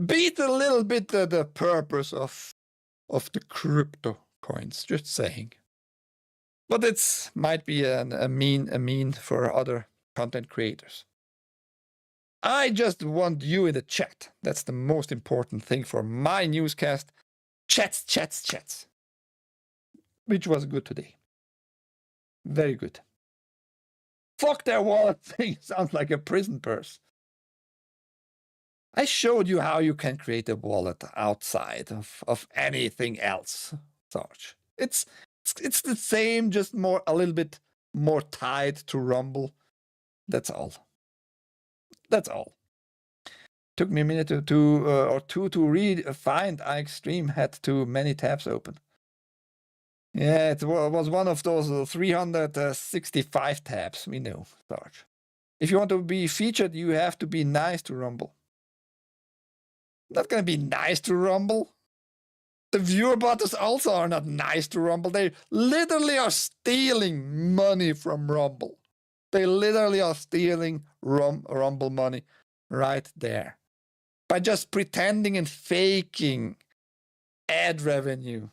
Beat a little bit the purpose of the crypto coins, just saying. But it might be a mean for other content creators. I just want you in the chat. That's the most important thing for my newscast. Chats. Which was good today. Very good. Fuck their wallet thing. Sounds like a prison purse. I showed you how you can create a wallet outside of anything else, Sarge. It's the same, just a little bit more tied to Rumble. That's all. Took me a minute or two to find Extreme had too many tabs open. Yeah, it was one of those 365 tabs. We know, Sarge. If you want to be featured, you have to be nice to Rumble. not going to be nice to Rumble. The viewer bots also are not nice to Rumble. They literally are stealing money from Rumble. They literally are stealing Rumble money right there by just pretending and faking ad revenue.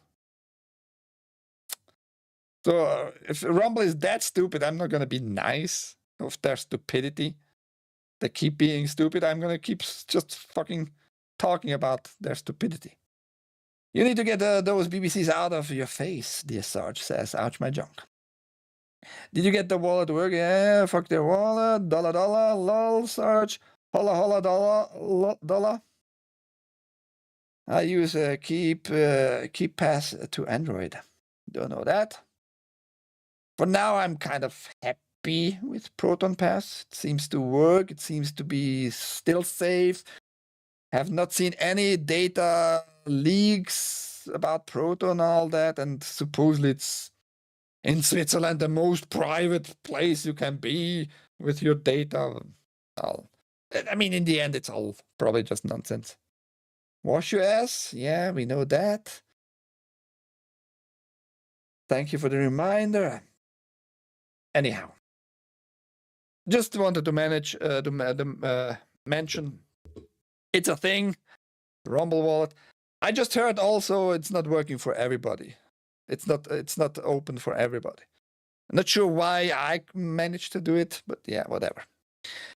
So if Rumble is that stupid, I'm not going to be nice of their stupidity. They keep being stupid. I'm going to keep just fucking talking about their stupidity. You need to get those BBCs out of your face, dear Sarge says. Ouch, my junk. Did you get the wallet work? Yeah, fuck the wallet. Dollar, lol, Sarge. Holla, dollar. I use keep pass to Android. Don't know that. For now, I'm kind of happy with Proton Pass. It seems to work. It seems to be still safe. Have not seen any data leaks about Proton and all that. And supposedly it's in Switzerland the most private place you can be with your data. I mean, in the end, it's all probably just nonsense. Wash your ass. Yeah, we know that. Thank you for the reminder. Anyhow, just wanted to mention it's a thing, Rumble wallet. I just heard also it's not working for everybody. It's not open for everybody. I'm not sure why I managed to do it, but yeah, whatever.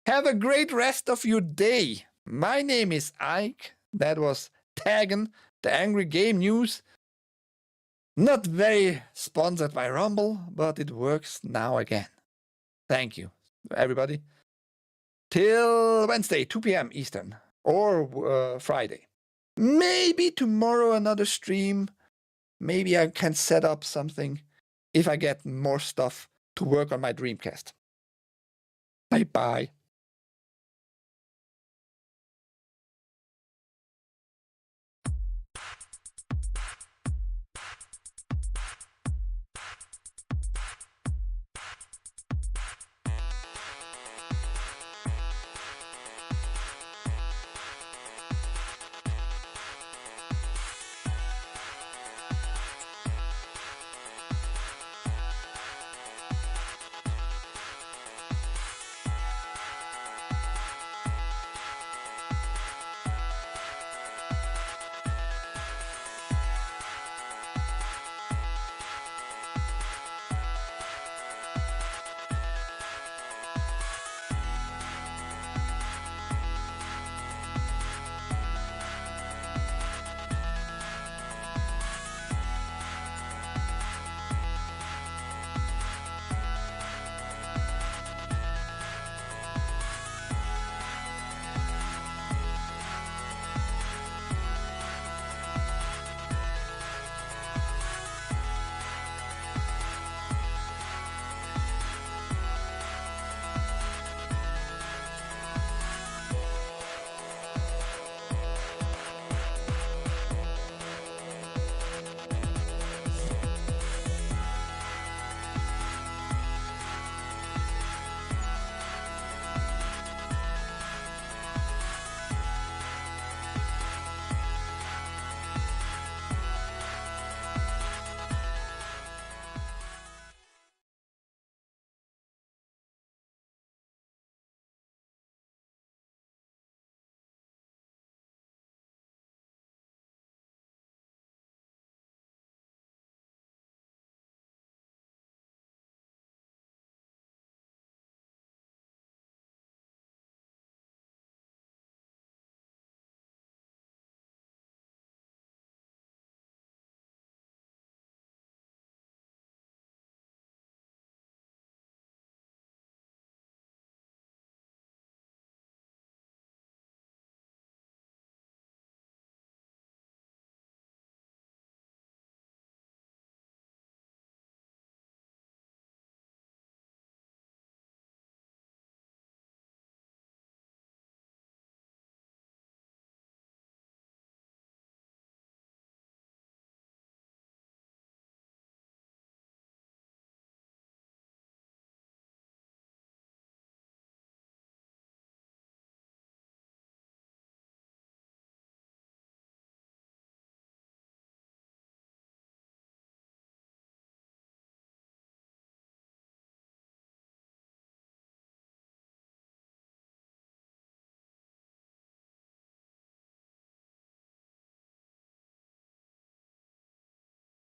Have a great rest of your day. My name is Ike. That was TAGN, the Angry Game News. Not very sponsored by Rumble, but it works now again. Thank you, everybody. Till Wednesday, 2 p.m. Eastern, or Friday. Maybe tomorrow another stream. Maybe I can set up something if I get more stuff to work on my Dreamcast. Bye-bye.